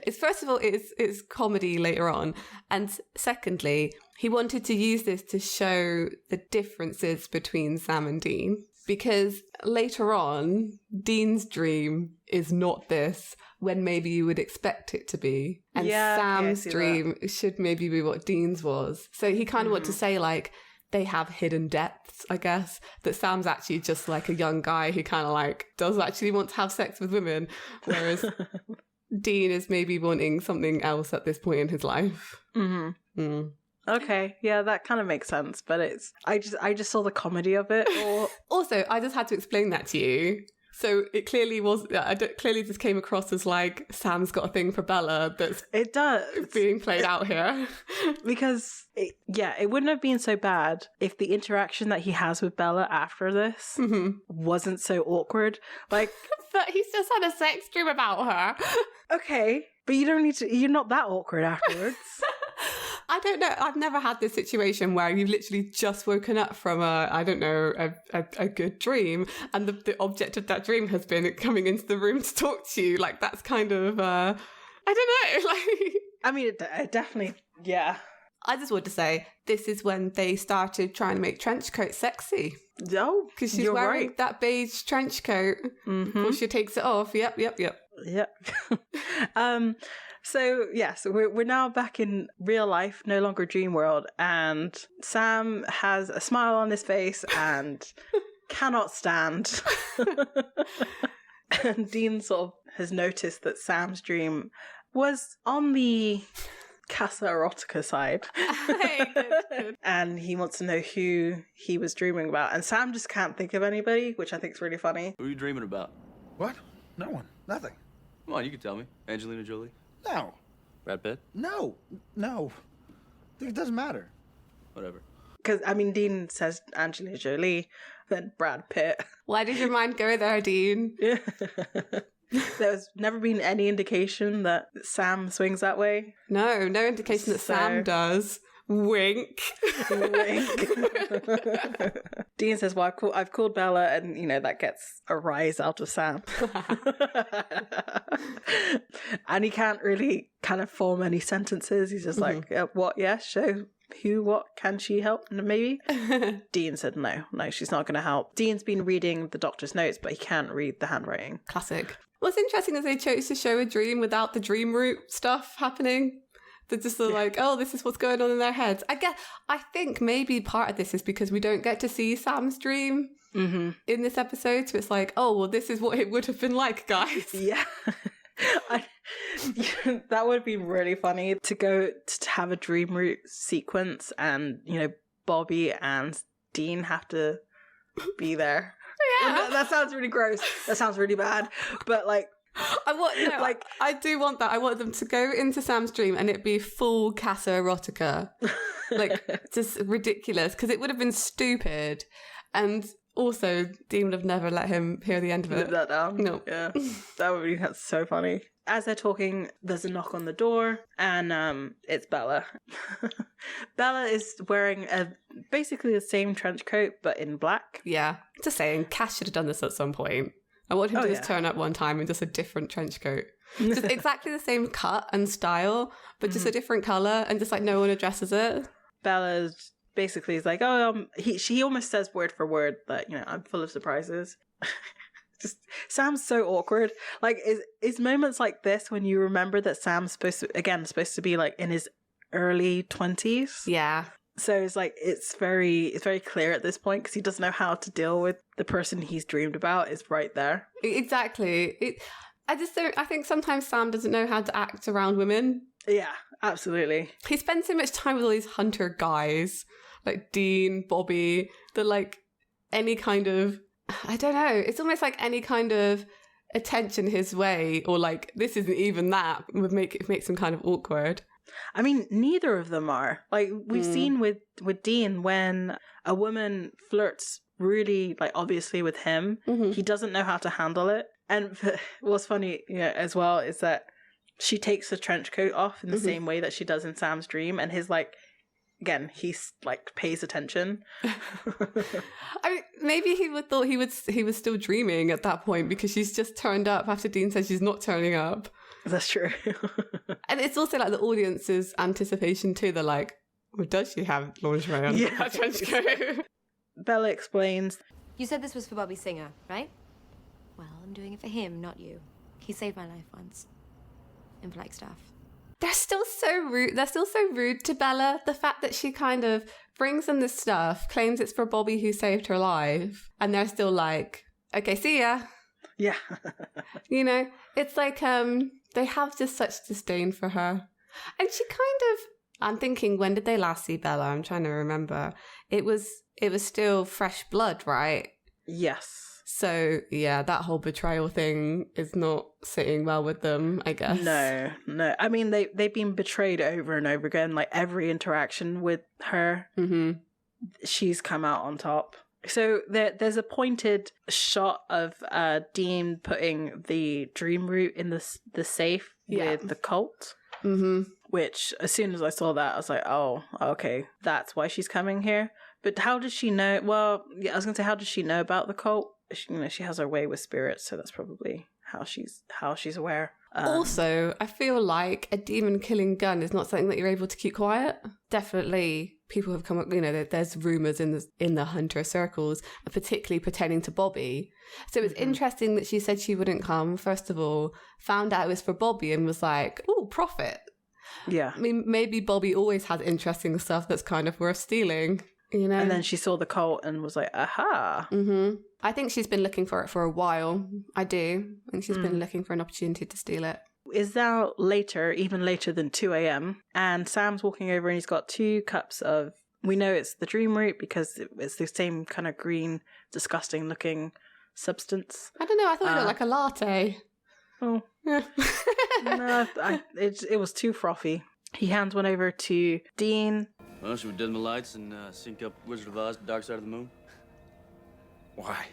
is, first of all, it's comedy later on. And secondly, he wanted to use this to show the differences between Sam and Dean. Because later on, Dean's dream is not this when maybe you would expect it to be. And Sam's dream should maybe be what Dean's was. So he kind of wanted to say, like, they have hidden depths, I guess. That Sam's actually just like a young guy who kind of like does actually want to have sex with women. Whereas Dean is maybe wanting something else at this point in his life. Okay, yeah, that kind of makes sense, but I just saw the comedy of it. Also, I just had to explain that to you. So it clearly clearly just came across as like Sam's got a thing for Bella that's it does being played out here. Because it wouldn't have been so bad if the interaction that he has with Bella after this wasn't so awkward. Like, but he's just had a sex dream about her. Okay, but you don't need to. You're not that awkward afterwards. I don't know. I've never had this situation where you've literally just woken up from a good dream, and the object of that dream has been coming into the room to talk to you. Like, that's kind of I don't know. Like, I mean, it definitely, yeah. I just want to say this is when they started trying to make trench coats sexy. Oh, because she's wearing that beige trench coat before she takes it off. Yep. So yes, we're now back in real life, no longer dream world, and Sam has a smile on his face and cannot stand. And Dean sort of has noticed that Sam's dream was on the Casa Erotica side. Good. And he wants to know who he was dreaming about. And Sam just can't think of anybody, which I think is really funny. Who are you dreaming about? What? No one. Nothing. Come on, you can tell me. Angelina Jolie? No. Brad Pitt? No. It doesn't matter. Whatever. Because, I mean, Dean says Angelina Jolie, then Brad Pitt. Why did your mind go there, Dean? There's never been any indication that Sam swings that way. No indication that Sam does. Wink. Wink. Dean says, well, I've called Bella, and, you know, that gets a rise out of Sam. And he can't really kind of form any sentences. He's just like, what? Yes, show who, what, can she help? Maybe? Dean said no, she's not going to help. Dean's been reading the doctor's notes, but he can't read the handwriting. Classic. What's interesting is they chose to show a dream without the dream root stuff happening. They're just like, oh, this is what's going on in their heads. I think maybe part of this is because we don't get to see Sam's dream in this episode. So it's like, oh, well, this is what it would have been like, guys. Yeah. That would be really funny to go to have a dream root sequence, and, you know, Bobby and Dean have to be there. Yeah. That sounds really gross. That sounds really bad. But, like, I do want that. I want them to go into Sam's dream and it be full Casa Erotica. Like, just ridiculous. Because it would have been stupid. And also, Dean would have never let him hear the end of it. Live that down. No. Yeah. That's so funny. As they're talking, there's a knock on the door, and it's Bella. Bella is wearing basically the same trench coat, but in black. Yeah. Just saying, Cass should have done this at some point. I want him to just turn up one time in just a different trench coat. Just exactly the same cut and style, but just a different colour, and just like no one addresses it. Bella's basically is like, she almost says word for word that, you know, I'm full of surprises. Just Sam's so awkward. Like, is moments like this when you remember that Sam's supposed to be like in his early 20s. Yeah. So it's like it's very clear at this point, because he doesn't know how to deal with the person he's dreamed about is right there. Exactly. I think sometimes Sam doesn't know how to act around women. Yeah, absolutely. He spends so much time with all these hunter guys, like Dean, Bobby, that like any kind of, I don't know, it's almost like any kind of attention his way, or like, this isn't even that, would make him kind of awkward. I mean, neither of them are. Like, we've seen with Dean, when a woman flirts really, like, obviously with him, he doesn't know how to handle it. And what's funny as well is that she takes the trench coat off in the same way that she does in Sam's dream, and his, like, again, he's like pays attention. I mean, maybe he would thought he was still dreaming at that point, because she's just turned up after Dean says she's not turning up. That's true. And it's also like the audience's anticipation too. They're like, well, does she have lingerie on that trench coat? Bella explains, You said this was for Bobby Singer, right? Well, I'm doing it for him, not you. He saved my life once. Impolite stuff. They're still so rude. They're still so rude to Bella. The fact that she kind of brings them this stuff, claims it's for Bobby who saved her life, and they're still like, okay, see ya. yeah. You know, it's like they have just such disdain for her. And she kind of, I'm thinking, when did they last see Bella? I'm trying to remember. It was still fresh blood, right? Yes. So, yeah, that whole betrayal thing is not sitting well with them, I guess. No. I mean, they've been betrayed over and over again. Like, every interaction with her, she's come out on top. So there's a pointed shot of Dean putting the dream root in the safe with the cult. Which, as soon as I saw that, I was like, oh, okay, that's why she's coming here. But how does she know? Well, yeah, I was going to say, how does she know about the cult? She has her way with spirits, so that's probably how she's aware. Also, I feel like a demon killing gun is not something that you're able to keep quiet. Definitely, people have come up. There's rumors in the hunter circles, particularly pertaining to Bobby. So it's interesting that she said she wouldn't come. First of all, found out it was for Bobby and was like, "Oh, profit." Yeah. I mean, maybe Bobby always has interesting stuff that's kind of worth stealing. And then she saw the cult and was like, aha. I think she's been looking for it for a while. I do. I think she's been looking for an opportunity to steal it. It's now later, even later than 2 a.m. And Sam's walking over and he's got 2 cups of, we know it's the dream root because it's the same kind of green, disgusting looking substance. I don't know. I thought it looked like a latte. Oh. Yeah. No, it was too frothy. He hands one over to Dean. Well, should we dim the lights and sync up Wizard of Oz, Dark Side of the Moon? Why?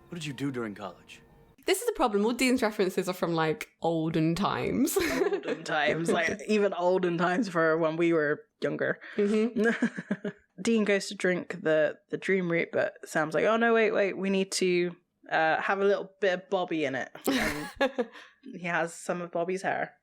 What did you do during college? This is the problem. All Dean's references are from, like, olden times. Olden times. Like, even olden times for when we were younger. Dean goes to drink the dream root, but Sam's like, oh, no, wait. We need to have a little bit of Bobby in it. And he has some of Bobby's hair.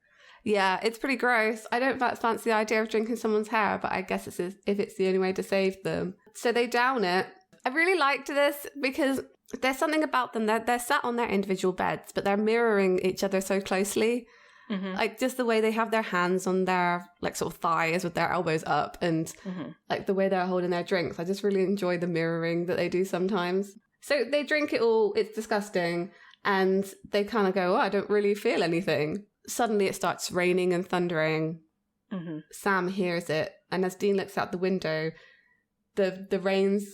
Yeah, it's pretty gross. I don't fancy the idea of drinking someone's hair, but I guess if it's the only way to save them. So they down it. I really liked this because there's something about them. They're sat on their individual beds, but they're mirroring each other so closely. Like, just the way they have their hands on their, like, sort of thighs with their elbows up, and like the way they're holding their drinks. I just really enjoy the mirroring that they do sometimes. So they drink it all. It's disgusting. And they kind of go, oh, I don't really feel anything. Suddenly it starts raining and thundering. Sam hears it, and as Dean looks out the window, the rain's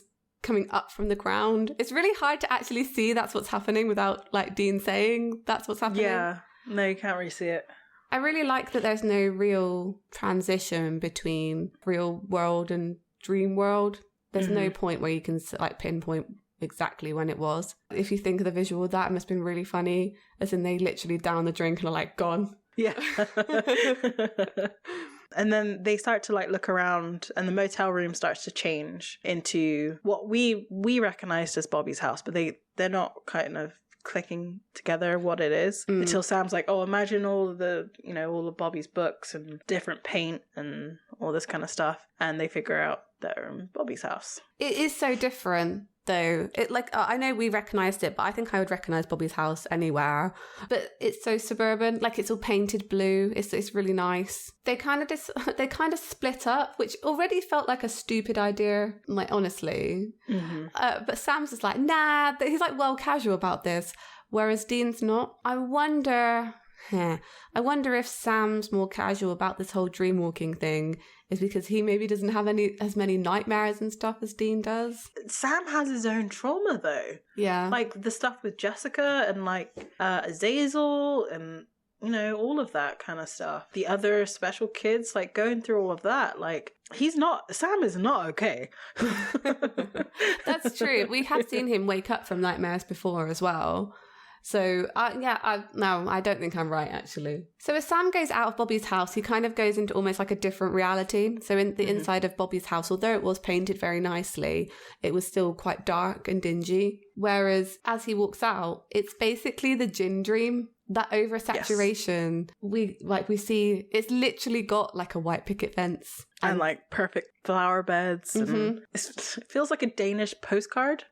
coming up from the ground. It's really hard to actually see that's what's happening without, like, Dean saying that's what's happening. Yeah, no, you can't really see it. I really like that there's no real transition between real world and dream world. There's no point where you can, like, pinpoint exactly when it was. If you think of the visual of that, it must have been really funny, as in they literally down the drink and are like, gone. Yeah. And then they start to, like, look around, and the motel room starts to change into what we recognized as Bobby's house, but they're not kind of clicking together what it is until Sam's like, oh, imagine all of Bobby's books and different paint and all this kind of stuff, and they figure out they're in Bobby's house. It is so different, though. I know we recognised it, but I think I would recognise Bobby's house anywhere. But it's so suburban, like, it's all painted blue. It's really nice. They kind of split up, which already felt like a stupid idea, like, honestly. But Sam's just like, nah. He's like well casual about this, whereas Dean's not. I wonder I wonder if Sam's more casual about this whole dream walking thing is because he maybe doesn't have as many nightmares and stuff as Dean does. Sam has his own trauma though. Yeah. Like the stuff with Jessica and like Azazel and all of that kind of stuff. The other special kids, like going through all of that. Like Sam is not okay. That's true. We have seen him wake up from nightmares before as well. So, no, I don't think I'm right, actually. So as Sam goes out of Bobby's house, he kind of goes into almost like a different reality. So in the inside of Bobby's house, although it was painted very nicely, it was still quite dark and dingy. Whereas as he walks out, it's basically the gin dream. That oversaturation, yes. we see, it's literally got like a white picket fence. And like perfect flower beds. Mm-hmm. And it feels like a Danish postcard.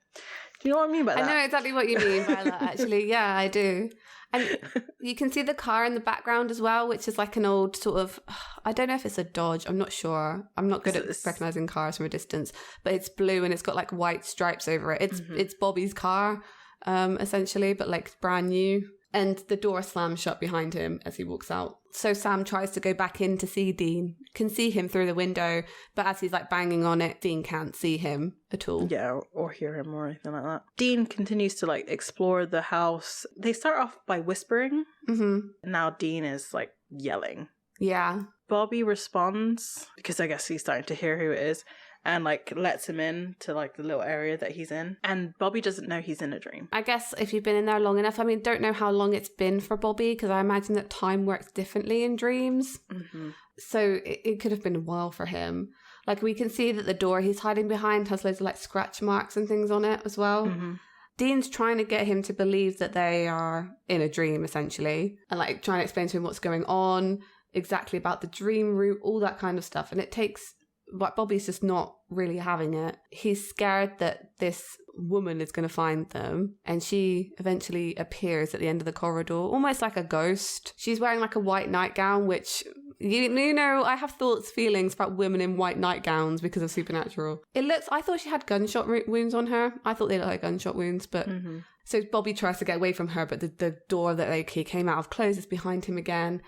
Do you know what I mean by that? I know exactly what you mean by that, actually. Yeah, I do. And you can see the car in the background as well, which is like an old sort of, I don't know if it's a Dodge. I'm not sure. I'm not good at recognizing cars from a distance, but it's blue and it's got like white stripes over it. It's Bobby's car, essentially, but like brand new. And the door slams shut behind him as he walks out. So Sam tries to go back in to see Dean, can see him through the window, but as he's like banging on it, Dean can't see him at all. Yeah, or hear him or anything like that. Dean continues to like explore the house. They start off by whispering. Mm-hmm. Now Dean is like yelling. Yeah. Bobby responds, because I guess he's starting to hear who it is, and like lets him in to like the little area that he's in. And Bobby doesn't know he's in a dream. I guess if you've been in there long enough, I mean, don't know how long it's been for Bobby, because I imagine that time works differently in dreams. Mm-hmm. So it could have been a while for him. Like we can see that the door he's hiding behind has loads of like scratch marks and things on it as well. Mm-hmm. Dean's trying to get him to believe that they are in a dream, essentially, and like trying to explain to him what's going on, exactly about the dream route, all that kind of stuff. And it takes... But Bobby's just not really having it. He's scared that this woman is going to find them, and she eventually appears at the end of the corridor, almost like a ghost. She's wearing like a white nightgown, which, I have feelings about women in white nightgowns because of Supernatural. I thought she had gunshot wounds on her. I thought they looked like gunshot wounds, but... Mm-hmm. So Bobby tries to get away from her, but the door that he came out of closes behind him again,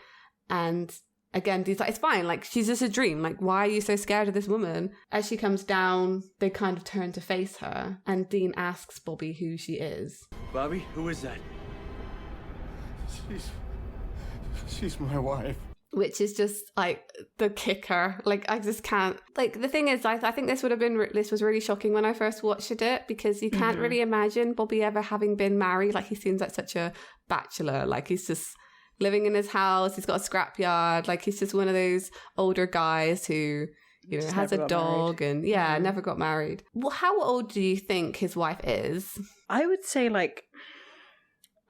and... Again, Dean's like, it's fine, like, she's just a dream. Like, why are you so scared of this woman? As she comes down, they kind of turn to face her, and Dean asks Bobby who she is. Bobby, who is that? She's my wife. Which is just, like, the kicker. Like, I just can't... Like, the thing is, I think this was really shocking when I first watched it, because you can't really imagine Bobby ever having been married. Like, he seems like such a bachelor. Like, he's just... living in his house, he's got a scrapyard, like he's just one of those older guys who, has a dog and never got married. Well, how old do you think his wife is? I would say like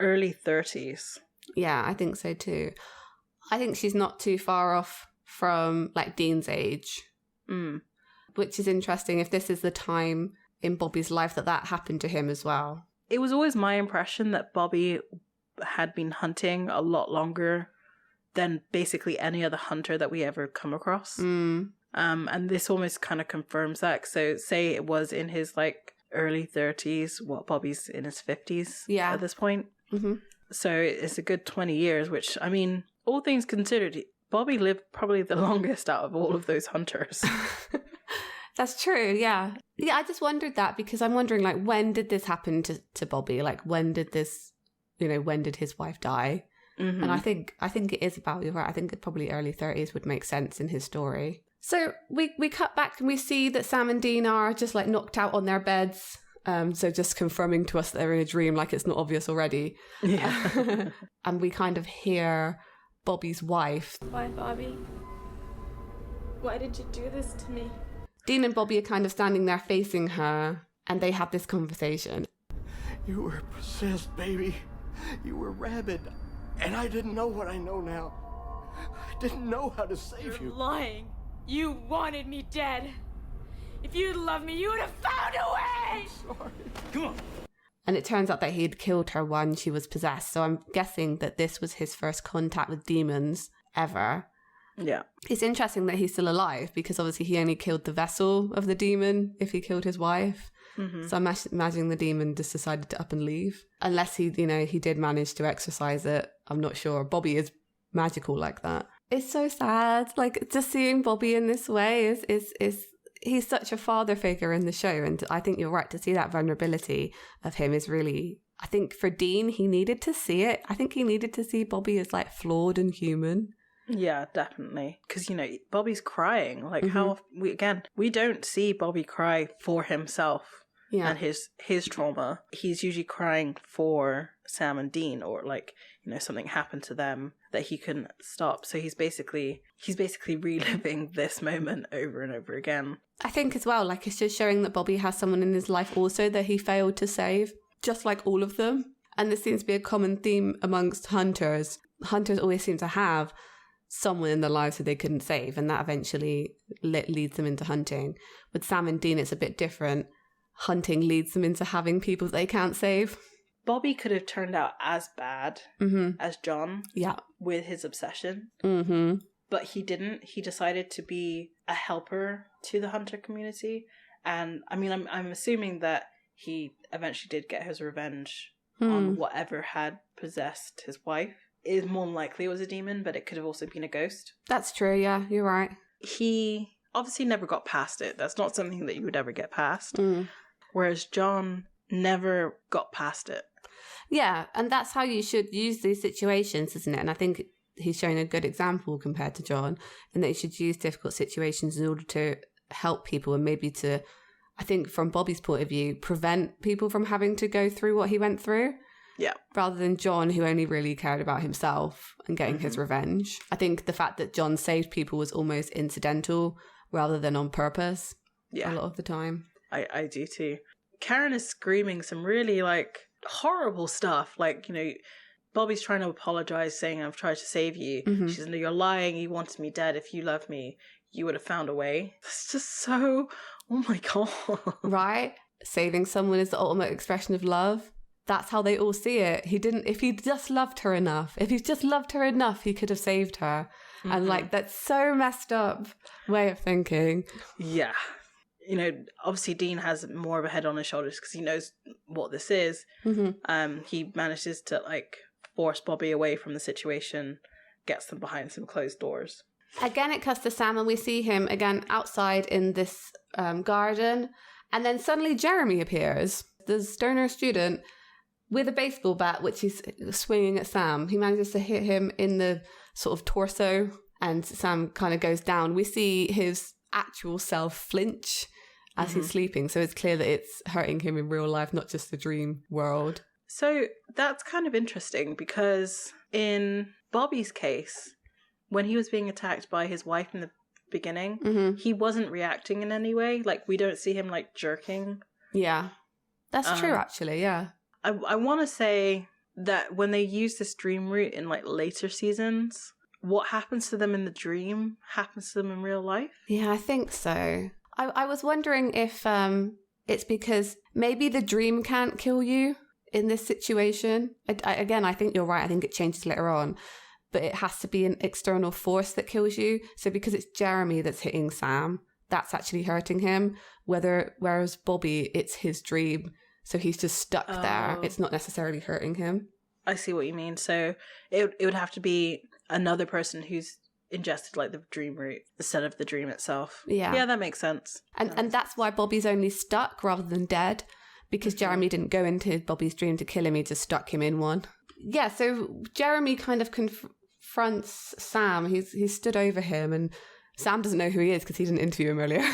early 30s. Yeah, I think so too. I think she's not too far off from like Dean's age, which is interesting if this is the time in Bobby's life that happened to him as well. It was always my impression that Bobby had been hunting a lot longer than basically any other hunter that we ever come across. And this almost kind of confirms that. So say it was in his like early 30s, Bobby's in his 50s at this point. Mm-hmm. So it's a good 20 years, which, I mean, all things considered, Bobby lived probably the longest out of all of those hunters. That's true, yeah. Yeah, I just wondered that because I'm wondering, like, when did this happen to Bobby? Like, when did his wife die? Mm-hmm. And I think it is about, you're right, I think probably early 30s would make sense in his story. So we cut back and we see that Sam and Dean are just like knocked out on their beds. So just confirming to us that they're in a dream, like it's not obvious already. Yeah. And we kind of hear Bobby's wife. Why, Bobby? Why did you do this to me? Dean and Bobby are kind of standing there facing her, and they have this conversation. You were possessed, baby. You were rabid, and I didn't know what I know now. I didn't know how to save you. You're lying. You wanted me dead. If you'd loved me, you would have found a way! I'm sorry. Come on. And it turns out that he'd killed her when she was possessed, so I'm guessing that this was his first contact with demons ever. Yeah. It's interesting that he's still alive, because obviously he only killed the vessel of the demon if he killed his wife. So I'm imagining the demon just decided to up and leave. Unless he did manage to exorcise it. I'm not sure. Bobby is magical like that. It's so sad. Like, just seeing Bobby in this way is he's such a father figure in the show. And I think you're right, to see that vulnerability of him is really, I think for Dean, he needed to see it. I think he needed to see Bobby as like flawed and human. Yeah, definitely. Because, Bobby's crying. Like, how we don't see Bobby cry for himself and his trauma. He's usually crying for Sam and Dean, or like, something happened to them that he couldn't stop. So he's basically reliving this moment over and over again. I think as well, like, it's just showing that Bobby has someone in his life also that he failed to save, just like all of them. And this seems to be a common theme amongst hunters. Hunters always seem to have someone in their lives who they couldn't save, and that eventually leads them into hunting. With Sam and Dean, it's a bit different. Hunting leads them into having people they can't save. Bobby could have turned out as bad as John with his obsession. But he didn't. He decided to be a helper to the hunter community. And I mean, I'm assuming that he eventually did get his revenge on whatever had possessed his wife. It more than likely it was a demon, but it could have also been a ghost. That's true, yeah, you're right. He obviously never got past it. That's not something that you would ever get past. Whereas John never got past it. Yeah, and that's how you should use these situations, isn't it? And I think he's showing a good example compared to John, in that you should use difficult situations in order to help people, and maybe to, I think from Bobby's point of view, prevent people from having to go through what he went through. Yeah. Rather than John, who only really cared about himself and getting his revenge. I think the fact that John saved people was almost incidental rather than on purpose. Yeah. A lot of the time. I do too. Karen is screaming some really like horrible stuff. Like, Bobby's trying to apologize, saying, I've tried to save you. She says, no, you're lying. You wanted me dead. If you loved me, you would have found a way. It's just so, oh my God. Right? Saving someone is the ultimate expression of love. That's how they all see it. If he just loved her enough, he could have saved her. And like, that's so messed up way of thinking. Yeah. Obviously Dean has more of a head on his shoulders because he knows what this is. He manages to like force Bobby away from the situation, gets them behind some closed doors. Again, it cuts to Sam and we see him again outside in this garden. And then suddenly Jeremy appears, the stoner student, with a baseball bat, which he's swinging at Sam. He manages to hit him in the sort of torso, and Sam kind of goes down. We see his actual self flinch as he's sleeping, so it's clear that it's hurting him in real life, not just the dream world. So that's kind of interesting, because in Bobby's case, when he was being attacked by his wife in the beginning, he wasn't reacting in any way. Like, we don't see him like jerking. Yeah, that's true actually, yeah. I want to say that when they use this dream route in like later seasons, what happens to them in the dream happens to them in real life. Yeah, I think so. I was wondering if it's because maybe the dream can't kill you in this situation. I think you're right. I think it changes later on. But it has to be an external force that kills you. So because it's Jeremy that's hitting Sam, that's actually hurting him. Whereas Bobby, it's his dream. So he's just stuck there. It's not necessarily hurting him. I see what you mean. So it would have to be another person who's ingested like the dream root instead of the dream itself. Yeah, that makes sense. And that's why Bobby's only stuck rather than dead, because Jeremy didn't go into Bobby's dream to kill him. He just stuck him in one. Yeah, so Jeremy kind of confronts Sam. He's stood over him, and Sam doesn't know who he is because he didn't interview him earlier.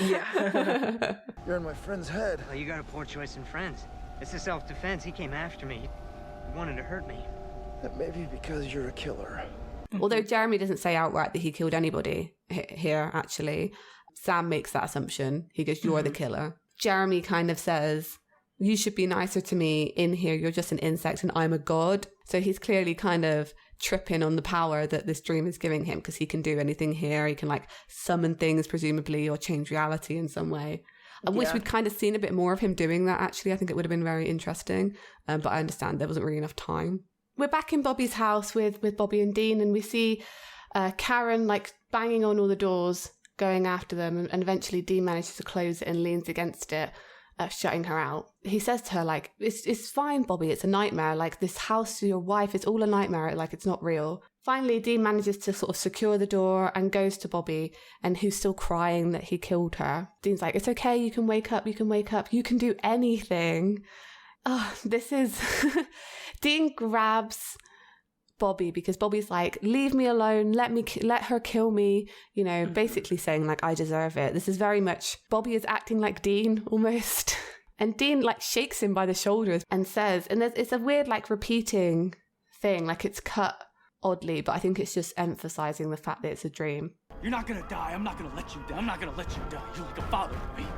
Yeah. You're in my friend's head. Well, you got a poor choice in friends. It's a self-defense. He came after me. He wanted to hurt me. That may be because you're a killer. Although Jeremy doesn't say outright that he killed anybody here, actually. Sam makes that assumption. He goes, you're the killer. Jeremy kind of says, you should be nicer to me. In here, you're just an insect and I'm a god. So he's clearly kind of tripping on the power that this dream is giving him, because he can do anything here. He can like summon things, presumably, or change reality in some way. I wish we'd kind of seen a bit more of him doing that, actually. I think it would have been very interesting. But I understand there wasn't really enough time. We're back in Bobby's house with Bobby and Dean, and we see Karen like banging on all the doors, going after them, and eventually Dean manages to close it and leans against it. shutting her out. He says to her, like, it's fine, Bobby, it's a nightmare. Like, this house, your wife, it's all a nightmare. Like, it's not real. Finally, Dean manages to sort of secure the door and goes to Bobby, and who's still crying that he killed her. Dean's like, it's okay, you can wake up, you can do anything. Oh, this is... Dean grabs Bobby because Bobby's like, leave me alone, let her kill me, you know, basically saying like, I deserve it. This is very much, Bobby is acting like Dean almost. And Dean like shakes him by the shoulders and says, and it's a weird like repeating thing, like it's cut oddly, but I think it's just emphasizing the fact that it's a dream. You're not gonna die. I'm not gonna let you die. I'm not gonna let you die. You're like a father to me.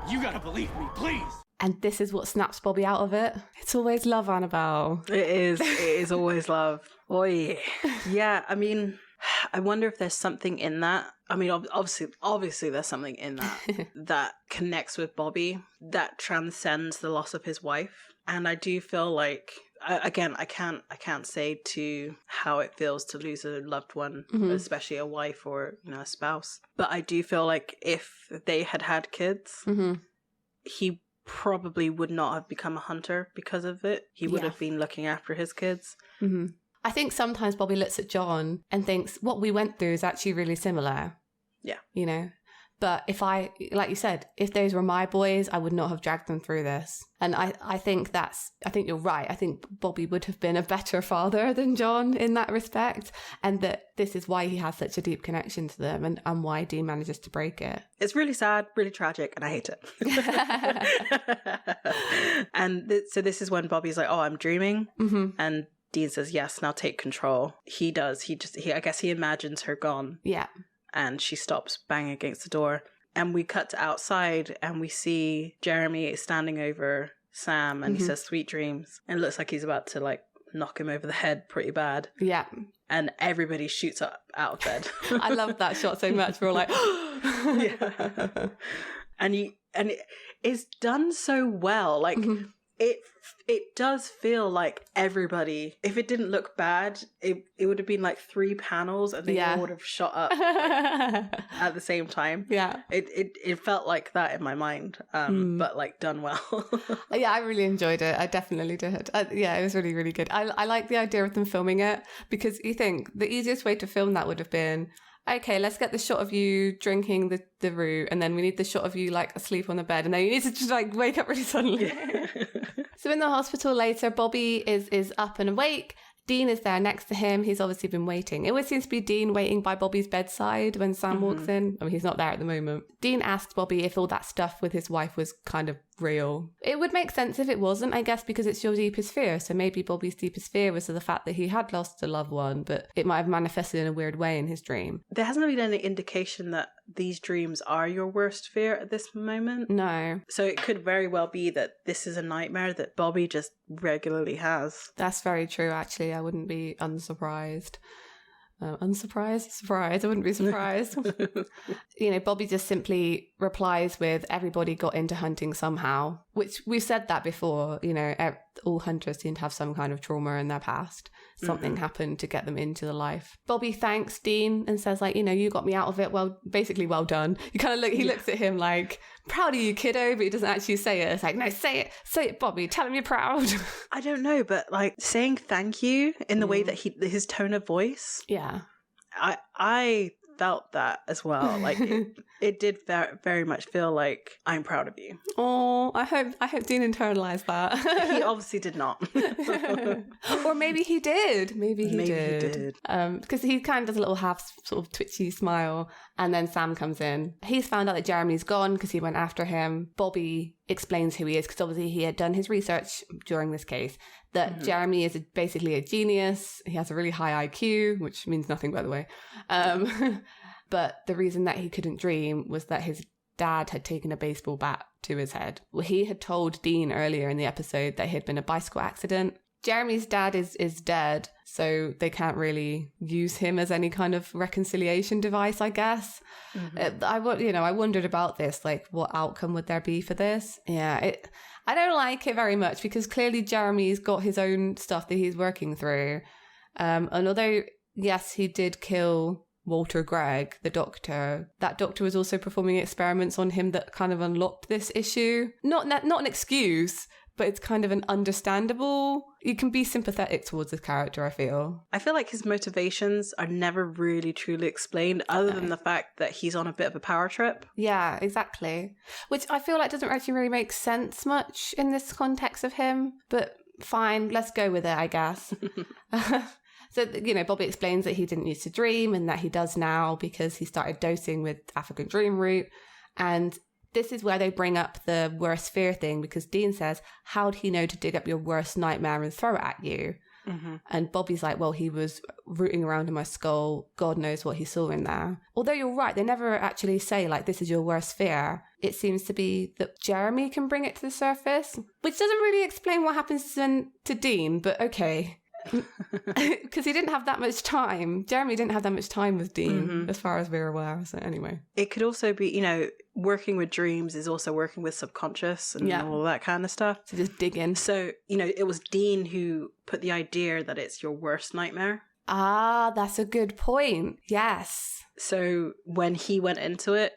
You gotta believe me, please. And this is what snaps Bobby out of it. It's always love, Annabelle. It is always love. Oy. Yeah, I mean, I wonder if there's something in that. I mean, obviously there's something in that that connects with Bobby, that transcends the loss of his wife. And I do feel like, again, I can't say to how it feels to lose a loved one, especially a wife or, you know, a spouse. But I do feel like if they had kids, he probably would not have become a hunter because of it. He would have been looking after his kids. I think sometimes Bobby looks at John and thinks what we went through is actually really similar. Yeah. You know? But if I, like you said, if those were my boys, I would not have dragged them through this. And I think you're right. I think Bobby would have been a better father than John in that respect. And that this is why he has such a deep connection to them and why Dean manages to break it. It's really sad, really tragic, and I hate it. And so this is when Bobby's like, oh, I'm dreaming. And Dean says, yes, now take control. He does. I guess he imagines her gone. Yeah. And she stops banging against the door. And we cut to outside and we see Jeremy standing over Sam and he says, sweet dreams. And it looks like he's about to like knock him over the head pretty bad. Yeah. And everybody shoots up out of bed. I love that shot so much. We're all like, yeah. And it's done so well. Like it does feel like everybody, if it didn't look bad, it would have been like 3 panels and they all would have shot up at the same time. Yeah. It felt like that in my mind, but like done well. Yeah, I really enjoyed it. I definitely did. Yeah, it was really, really good. I like the idea of them filming it because you think the easiest way to film that would have been, okay, let's get the shot of you drinking the root, and then we need the shot of you like asleep on the bed, and then you need to just like wake up really suddenly. So in the hospital later, Bobby is up and awake. Dean is there next to him. He's obviously been waiting. It always seems to be Dean waiting by Bobby's bedside when Sam walks in. I mean, he's not there at the moment. Dean asks Bobby if all that stuff with his wife was kind of real. It would make sense if it wasn't, I guess, because it's your deepest fear. So maybe Bobby's deepest fear was the fact that he had lost a loved one, but it might have manifested in a weird way in his dream. There hasn't been any indication that these dreams are your worst fear at this moment. No. So it could very well be that this is a nightmare that Bobby just regularly has. That's very true, actually. I wouldn't be unsurprised. Surprised. I wouldn't be surprised. You know, Bobby just simply replies with, everybody got into hunting somehow, which we've said that before. You know, all hunters seem to have some kind of trauma in their past. Something happened to get them into the life. Bobby thanks Dean and says, like, you know, you got me out of it. Well, basically, well done. You kind of look, he looks at him like, proud of you, kiddo, but he doesn't actually say it. It's like, no, say it, Bobby. Tell him you're proud. I don't know, but like saying thank you in the way that his tone of voice. Yeah. I felt that as well. Like it did very much feel like, I'm proud of you. Oh, I hope Dean internalized that. He obviously did not. Or maybe he did. Maybe he did. Because he kind of does a little half sort of twitchy smile, and then Sam comes in. He's found out that Jeremy's gone because he went after him. Bobby explains who he is because obviously he had done his research during this case, that Jeremy is basically a genius. He has a really high IQ, which means nothing, by the way. But the reason that he couldn't dream was that his dad had taken a baseball bat to his head. Well, he had told Dean earlier in the episode that he had been a bicycle accident. Jeremy's dad is dead, so they can't really use him as any kind of reconciliation device, I guess. I wondered about this, like, what outcome would there be for this? Yeah, I don't like it very much because clearly Jeremy's got his own stuff that he's working through. And although, yes, he did kill Walter Gregg, the doctor, that doctor was also performing experiments on him that kind of unlocked this issue. Not an excuse, but it's kind of an understandable. You can be sympathetic towards this character, I feel. I feel like his motivations are never really truly explained, other than the fact that he's on a bit of a power trip. Yeah, exactly. Which I feel like doesn't actually really make sense much in this context of him, but fine, let's go with it, I guess. So, Bobby explains that he didn't used to dream and that he does now because he started dosing with African dream root. And this is where they bring up the worst fear thing, because Dean says, how'd he know to dig up your worst nightmare and throw it at you? Mm-hmm. And Bobby's like, well, he was rooting around in my skull. God knows what he saw in there. Although you're right, they never actually say, like, this is your worst fear. It seems to be that Jeremy can bring it to the surface, which doesn't really explain what happens to Dean, but okay. Because he didn't have that much time. Jeremy didn't have that much time with Dean, as far as we're aware. So anyway. It could also be, working with dreams is also working with subconscious and all that kind of stuff. So just dig in. So, it was Dean who put the idea that it's your worst nightmare. Ah, that's a good point. Yes. So when he went into it,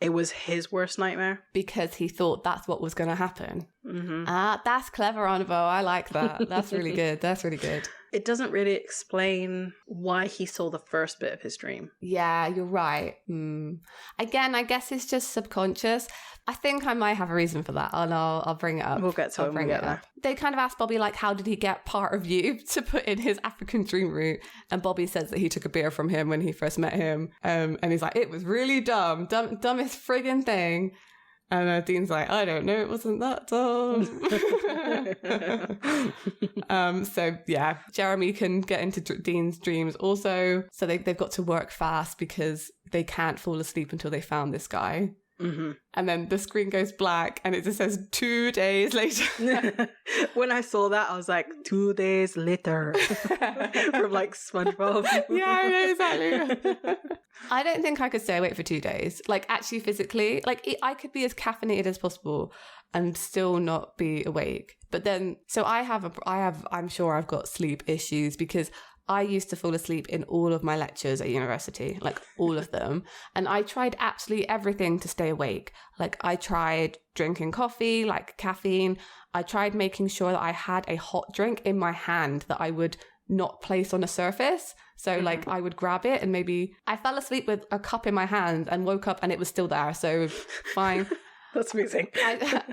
it was his worst nightmare. Because he thought that's what was going to happen. Mm-hmm. Ah, that's clever, Annabelle. I like that. That's really good. That's really good. It doesn't really explain why he saw the first bit of his dream. Yeah, you're right. Again, I guess it's just subconscious. I think I might have a reason for that, and I'll bring it up. We'll get to it when we get there. They kind of asked Bobby, like, how did he get part of you to put in his African dream root? And Bobby says that he took a beer from him when he first met him. And he's like, it was really dumbest friggin' thing. And Dean's like, I don't know, it wasn't that dumb. So yeah, Jeremy can get into Dean's dreams also. So they've got to work fast because they can't fall asleep until they found this guy. Mm-hmm. And then the screen goes black and it just says 2 days later. When I saw that, I was like, 2 days later. From like SpongeBob. Yeah, I know, exactly. I don't think I could stay awake for 2 days. Like, actually, physically. Like, I could be as caffeinated as possible and still not be awake. But then, so I'm sure I've got sleep issues because I used to fall asleep in all of my lectures at university, like all of them. And I tried absolutely everything to stay awake. Like I tried drinking coffee, like caffeine. I tried making sure that I had a hot drink in my hand that I would not place on a surface. So like I would grab it and maybe I fell asleep with a cup in my hand and woke up and it was still there. So fine. That's amazing.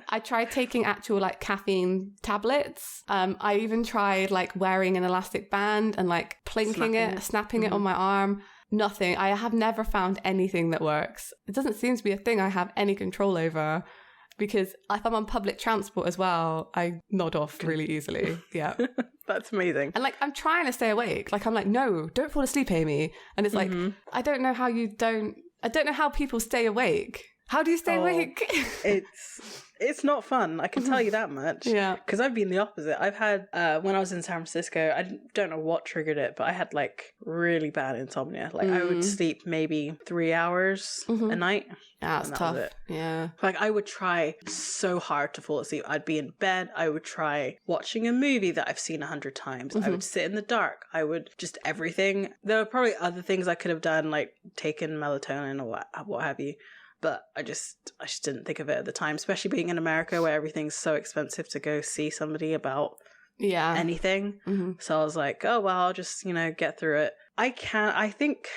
I tried taking actual like caffeine tablets. I even tried like wearing an elastic band and like snapping it on my arm. Nothing. I have never found anything that works. It doesn't seem to be a thing I have any control over because if I'm on public transport as well, I nod off really easily. Yeah. That's amazing. And like I'm trying to stay awake. Like I'm like, no, don't fall asleep, Amy. And it's like, I don't know how people stay awake. How do you stay awake? It's not fun. I can tell you that much. Yeah. Because I've been the opposite. I've had, when I was in San Francisco, I don't know what triggered it, but I had like really bad insomnia. Like I would sleep maybe 3 hours a night. That's tough. Yeah. Like I would try so hard to fall asleep. I'd be in bed. I would try watching a movie that I've seen 100 times. I would sit in the dark. I would just everything. There were probably other things I could have done, like taken melatonin or what have you. But I just didn't think of it at the time, especially being in America where everything's so expensive to go see somebody about anything. So I was like, oh, well, I'll just, get through it. I think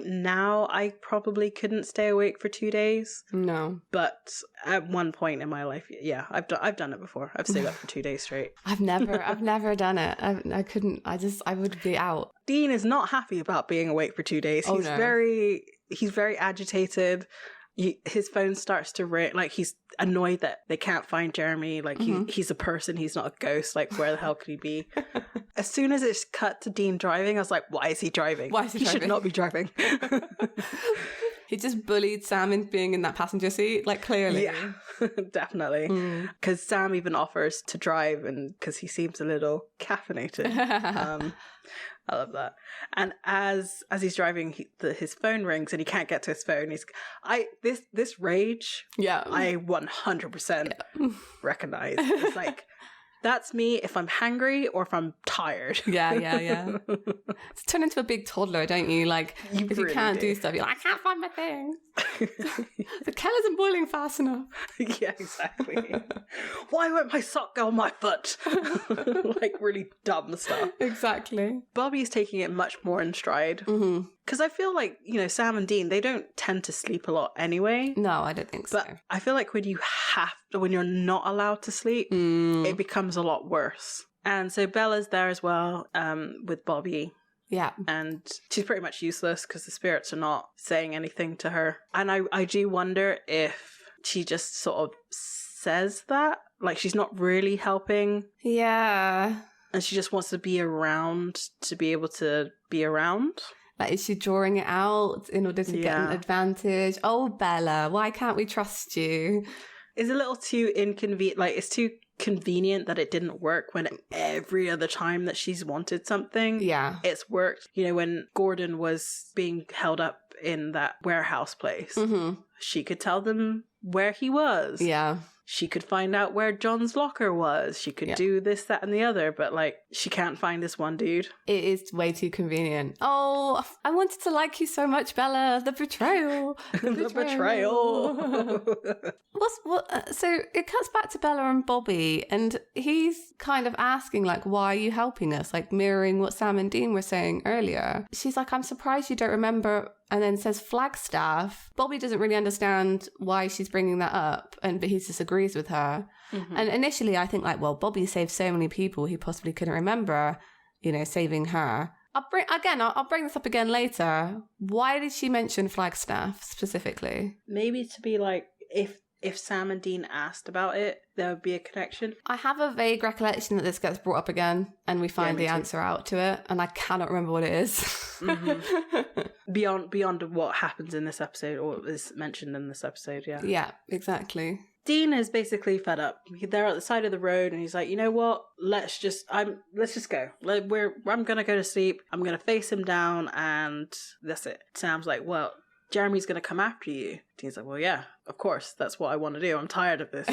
now I probably couldn't stay awake for 2 days. No. But at one point in my life, yeah, I've done it before. I've stayed up for 2 days straight. I've never done it. I couldn't, I would be out. Dean is not happy about being awake for 2 days. He's very agitated. His phone starts to ring. Like he's annoyed that they can't find Jeremy. Like he's a person. He's not a ghost. Like where the hell could he be? As soon as it's cut to Dean driving, I was like, why is he driving? He should not be driving. He just bullied Sam into being in that passenger seat, like clearly. Yeah, definitely. Because Sam even offers to drive, and because he seems a little caffeinated. I love that. And as he's driving, his phone rings and he can't get to his phone. This rage. Yeah, I 100% recognize. It's like That's me if I'm hangry or if I'm tired. Yeah. It's turned into a big toddler, don't you? Like, You if you really can't do. do stuff, you're like, I can't find my things. The kettle isn't boiling fast enough. Yeah, exactly. Why won't my sock go on my foot? Like really dumb stuff. Exactly. Bobby's taking it much more in stride. Mm-hmm. Because I feel like, you know, Sam and Dean, they don't tend to sleep a lot anyway. No, I don't think so. But I feel like when you're not allowed to sleep, it becomes a lot worse. And so Bella's there as well, with Bobby. Yeah. And she's pretty much useless because the spirits are not saying anything to her. And I do wonder if she just sort of says that. Like, she's not really helping. Yeah. And she just wants to be around to be able to be around. Like, is she drawing it out in order to get an Yeah. advantage? Oh, Bella, why can't we trust you? It's a little too inconvenient. Like, it's too convenient that it didn't work when every other time that she's wanted something, Yeah. it's worked. You know, when Gordon was being held up in that warehouse place, she could tell them where he was. Yeah. She could find out where John's locker was. She could do this, that, and the other, but like, she can't find this one dude. It is way too convenient. Oh, I wanted to like you so much, Bella. The betrayal. The betrayal. So it cuts back to Bella and Bobby, and he's kind of asking, like, why are you helping us? Like, mirroring what Sam and Dean were saying earlier. She's like, I'm surprised you don't remember, and then says Flagstaff. Bobby doesn't really understand why she's bringing that up, but he disagrees with her. And initially I think, like, well, Bobby saved so many people he possibly couldn't remember, you know, saving her. I'll bring this up again later. Why did she mention Flagstaff specifically? Maybe to be like, if Sam and Dean asked about it, there would be a connection. I have a vague recollection that this gets brought up again and we find the answer out to it, and I cannot remember what it is. Beyond what happens in this episode or is mentioned in this episode, yeah. Yeah, exactly. Dean is basically fed up. They're at the side of the road and he's like, you know what? Let's just go. I'm gonna go to sleep. I'm gonna face him down and that's it. Sam's like, well, Jeremy's gonna come after you. Dean's like, well, yeah, of course. That's what I want to do. I'm tired of this.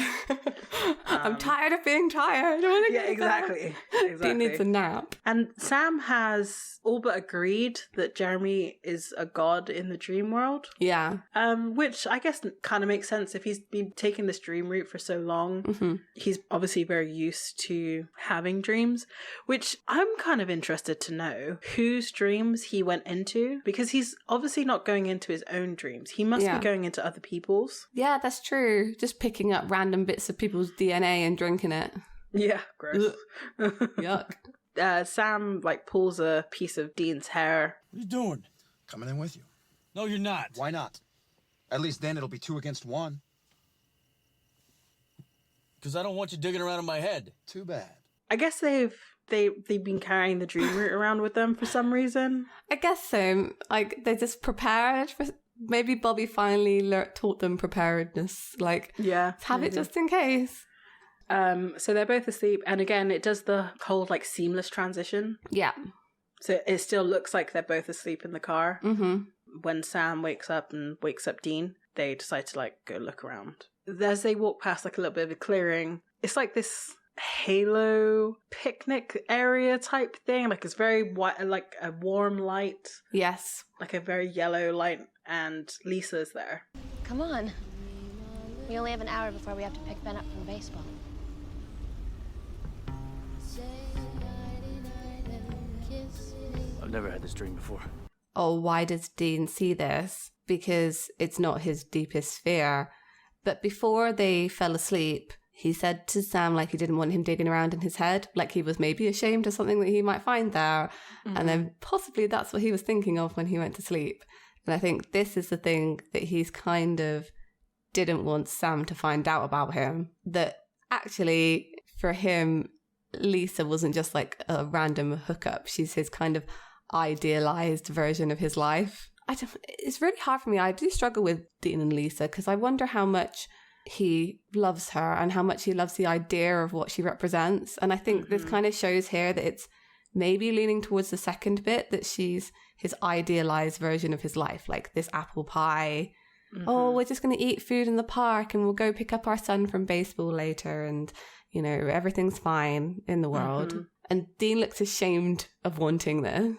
I'm tired of being tired. I want to Yeah, exactly. He needs a nap. And Sam has all but agreed that Jeremy is a god in the dream world. Yeah. Which I guess kind of makes sense if he's been taking this dream route for so long. He's obviously very used to having dreams, which I'm kind of interested to know whose dreams he went into, because he's obviously not going into his own dreams. He must be going into other people's. Yeah, that's true. Just picking up random bits of people's DNA and drinking it. Yeah, gross. Yuck. Sam like pulls a piece of Dean's hair. What are you doing? Coming in with you. No, you're not. Why not? At least then it'll be 2 against 1. Because I don't want you digging around in my head. Too bad. I guess they've been carrying the dream route around with them for some reason. I guess so. Like, they're just prepared for... Maybe Bobby finally taught them preparedness. Like, have it just in case. So they're both asleep, and again, it does the whole like seamless transition. Yeah. So it still looks like they're both asleep in the car. When Sam wakes up Dean, they decide to like go look around. As they walk past like a little bit of a clearing, it's like this halo picnic area type thing. Like, it's very white, like a warm light. Yes. Like a very yellow light, and Lisa's there. Come on. We only have an hour before we have to pick Ben up from baseball. I've never had this dream before. Oh, why does Dean see this? Because it's not his deepest fear. But before they fell asleep, he said to Sam, like, he didn't want him digging around in his head, like he was maybe ashamed of something that he might find there. And then possibly that's what he was thinking of when he went to sleep. And I think this is the thing that he's kind of didn't want Sam to find out about him. That actually, for him, Lisa wasn't just like a random hookup. She's his kind of idealized version of his life. It's really hard for me. I do struggle with Dean and Lisa because I wonder how much he loves her and how much he loves the idea of what she represents. And I think this kind of shows here that it's maybe leaning towards the second bit, that she's his idealized version of his life, like this apple pie oh, we're just going to eat food in the park and we'll go pick up our son from baseball later and, you know, everything's fine in the world. And Dean looks ashamed of wanting this.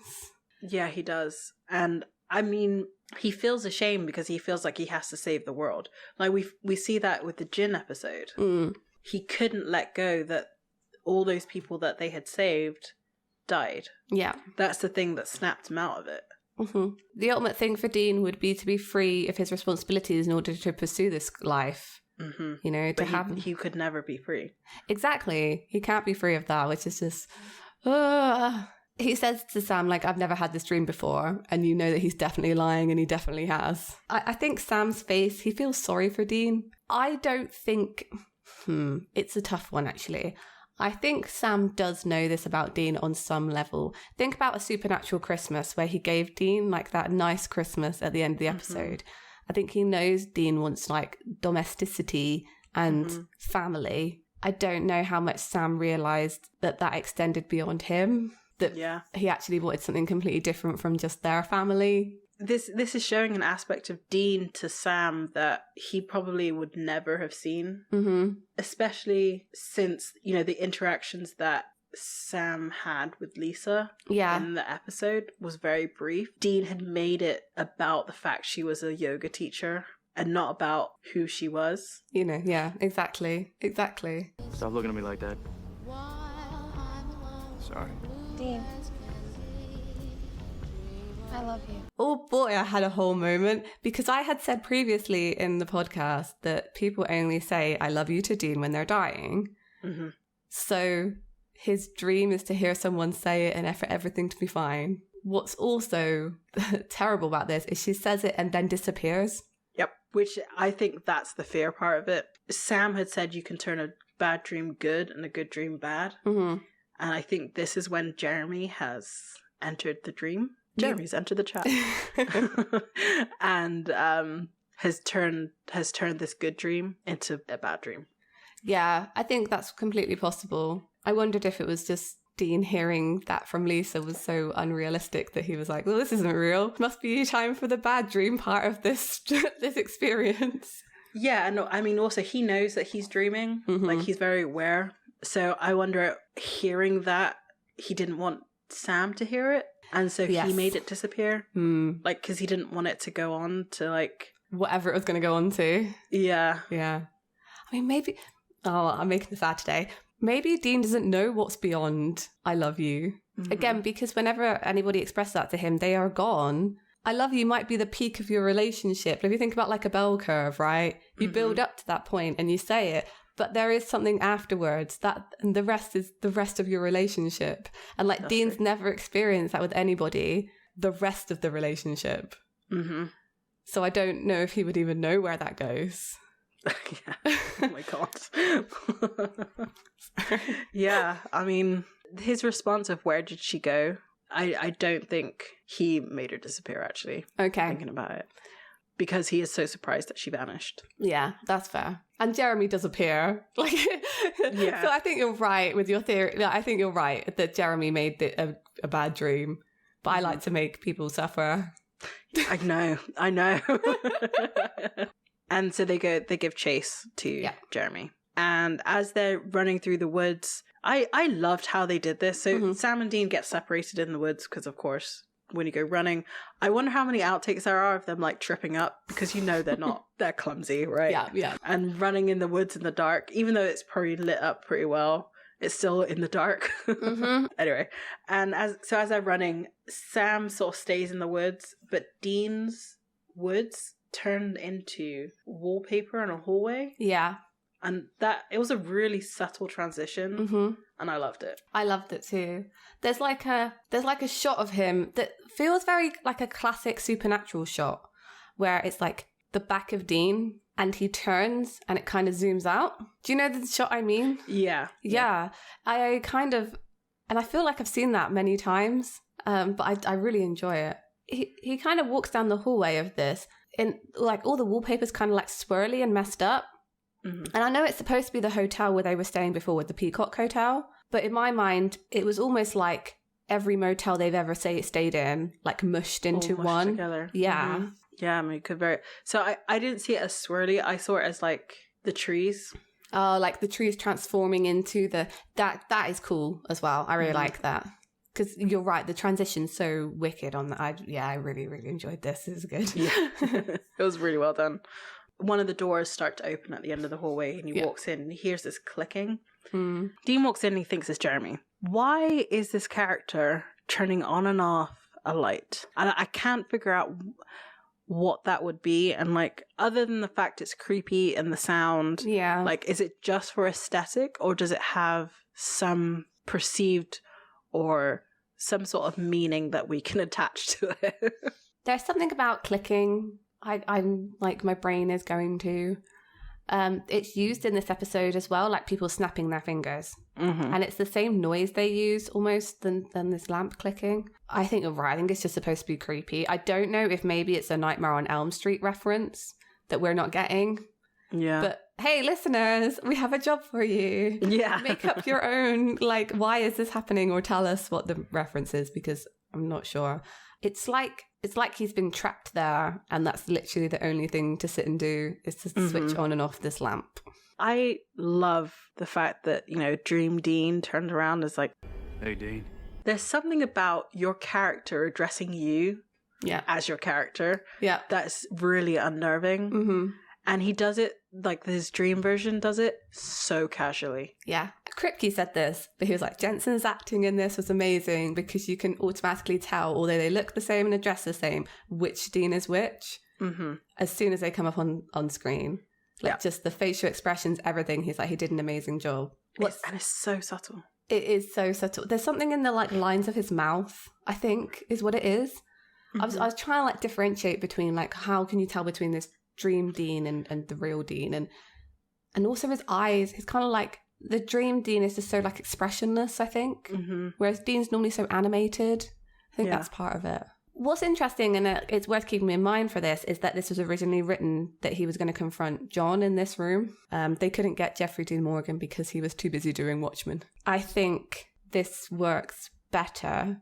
Yeah, he does. And I mean, he feels ashamed because he feels like he has to save the world. Like we see that with the Jinn episode. He couldn't let go that all those people that they had saved died. Yeah. That's the thing that snapped him out of it. The ultimate thing for Dean would be to be free of his responsibilities in order to pursue this life. You know, to have... He could never be free. Exactly. He can't be free of that, which is just... He says to Sam, like, I've never had this dream before. And you know that he's definitely lying, and he definitely has. I think Sam's face, he feels sorry for Dean. I don't think... it's a tough one, actually. I think Sam does know this about Dean on some level. Think about A Supernatural Christmas, where he gave Dean, like, that nice Christmas at the end of the episode. I think he knows Dean wants, like, domesticity and family. I don't know how much Sam realised that extended beyond him. That he actually wanted something completely different from just their family. This is showing an aspect of Dean to Sam that he probably would never have seen. Especially since, you know, the interactions that Sam had with Lisa in the episode was very brief. Dean had made it about the fact she was a yoga teacher and not about who she was. You know, yeah, exactly. Stop looking at me like that. Sorry. Dean, I love you. Oh boy, I had a whole moment because I had said previously in the podcast that people only say I love you to Dean when they're dying. So his dream is to hear someone say it and for everything to be fine. What's also terrible about this is she says it and then disappears. Yep, which I think that's the fear part of it. Sam had said you can turn a bad dream good and a good dream bad. And I think this is when Jeremy has entered the dream. Jeremy's entered the chat. And has turned this good dream into a bad dream. Yeah, I think that's completely possible. I wondered if it was just Dean hearing that from Lisa was so unrealistic that he was like, well, this isn't real. Must be time for the bad dream part of this this experience. Yeah, and I mean, also he knows that he's dreaming. Like, he's very aware. So I wonder, hearing that, he didn't want Sam to hear it. And so he made it disappear. Like, because he didn't want it to go on to, like... whatever it was going to go on to. Yeah. I mean, maybe... Oh, I'm making this sad today. Maybe Dean doesn't know what's beyond I love you. Again, because whenever anybody expresses that to him, they are gone. I love you might be the peak of your relationship. If you think about like a bell curve, right? You build up to that point and you say it. But there is something afterwards and the rest is the rest of your relationship. And like Dean's never experienced that with anybody, the rest of the relationship. So I don't know if he would even know where that goes. Yeah. Oh my God. Yeah. I mean, his response of where did she go? I don't think he made her disappear, actually. Okay. Thinking about it. Because he is so surprised that she vanished. Yeah, that's fair. And Jeremy does appear. Like, yeah. So I think you're right with your theory. I think you're right that Jeremy made a bad dream. But I like to make people suffer. I know. And so they give chase to Jeremy. And as they're running through the woods, I loved how they did this. So Sam and Dean get separated in the woods because, of course, when you go running, I wonder how many outtakes there are of them like tripping up, because you know they're clumsy, right? Yeah. And running in the woods in the dark, even though it's probably lit up pretty well, it's still in the dark. Anyway, and as they're running, Sam sort of stays in the woods, but Dean's woods turned into wallpaper in a hallway. Yeah. And that, it was a really subtle transition, and I loved it. I loved it too. There's like a shot of him that feels very like a classic Supernatural shot, where it's like the back of Dean, and he turns, and it kind of zooms out. Do you know the shot I mean? Yeah. I kind of, and I feel like I've seen that many times, but I really enjoy it. He kind of walks down the hallway of this, and like all the wallpaper's kind of like swirly and messed up. And I know it's supposed to be the hotel where they were staying before with the Peacock Hotel, but in my mind, it was almost like every motel they've ever stayed in, like mushed into one. Together. Yeah. Yeah, I mean, it could very. So I didn't see it as swirly. I saw it as like the trees. Oh, like the trees transforming into that is cool as well. I really like that. Because you're right, the transition's so wicked on that. I really, really enjoyed this. This is good. Yeah. It was really well done. One of the doors start to open at the end of the hallway and he walks in and he hears this clicking. Dean walks in and he thinks it's Jeremy. Why is this character turning on and off a light? And I can't figure out what that would be. And like, other than the fact it's creepy and the sound, like, is it just for aesthetic or does it have some perceived or some sort of meaning that we can attach to it? There's something about clicking. I'm like, my brain is going to. It's used in this episode as well, like people snapping their fingers. And it's the same noise they use almost than this lamp clicking. I think you're right. I think it's just supposed to be creepy. I don't know if maybe it's a Nightmare on Elm Street reference that we're not getting. Yeah. But hey, listeners, we have a job for you. Yeah. Make up your own, like, why is this happening? Or tell us what the reference is, because I'm not sure. It's like he's been trapped there, and that's literally the only thing to sit and do is to switch on and off this lamp. I love the fact that, you know, Dream Dean turned around as like, hey, Dean. There's something about your character addressing you as your character that's really unnerving. And he does it, like his dream version does it, so casually. Yeah. Kripke said this, but he was like, Jensen's acting in this was amazing because you can automatically tell, although they look the same and are dressed the same, which Dean is which as soon as they come up on screen. Like just the facial expressions, everything. He's like, he did an amazing job. And it's so subtle. It is so subtle. There's something in the like lines of his mouth, I think, is what it is. I was trying to like differentiate between like, how can you tell between this dream Dean and the real Dean, and also his eyes. He's kind of like, the dream Dean is just so like expressionless, I think, whereas Dean's normally so animated. I think that's part of it. What's interesting, and it's worth keeping in mind for this, is that this was originally written that he was going to confront John in this room. They couldn't get Jeffrey Dean Morgan because he was too busy doing Watchmen. I think this works better,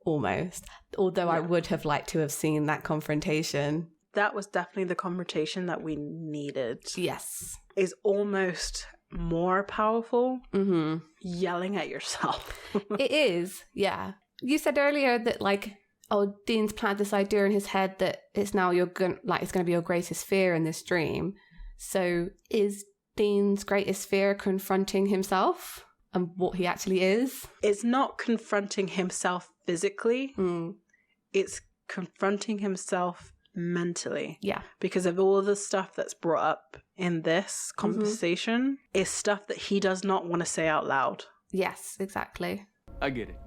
almost, although I would have liked to have seen that confrontation. That was definitely the confrontation that we needed. Yes. Is almost more powerful. Yelling at yourself. It is, yeah. You said earlier that like, oh, Dean's planted this idea in his head that it's now it's going to be your greatest fear in this dream. So is Dean's greatest fear confronting himself and what he actually is? It's not confronting himself physically. It's confronting himself mentally. Yeah. Because of all the stuff that's brought up in this conversation is stuff that he does not want to say out loud. Yes, exactly. I get it.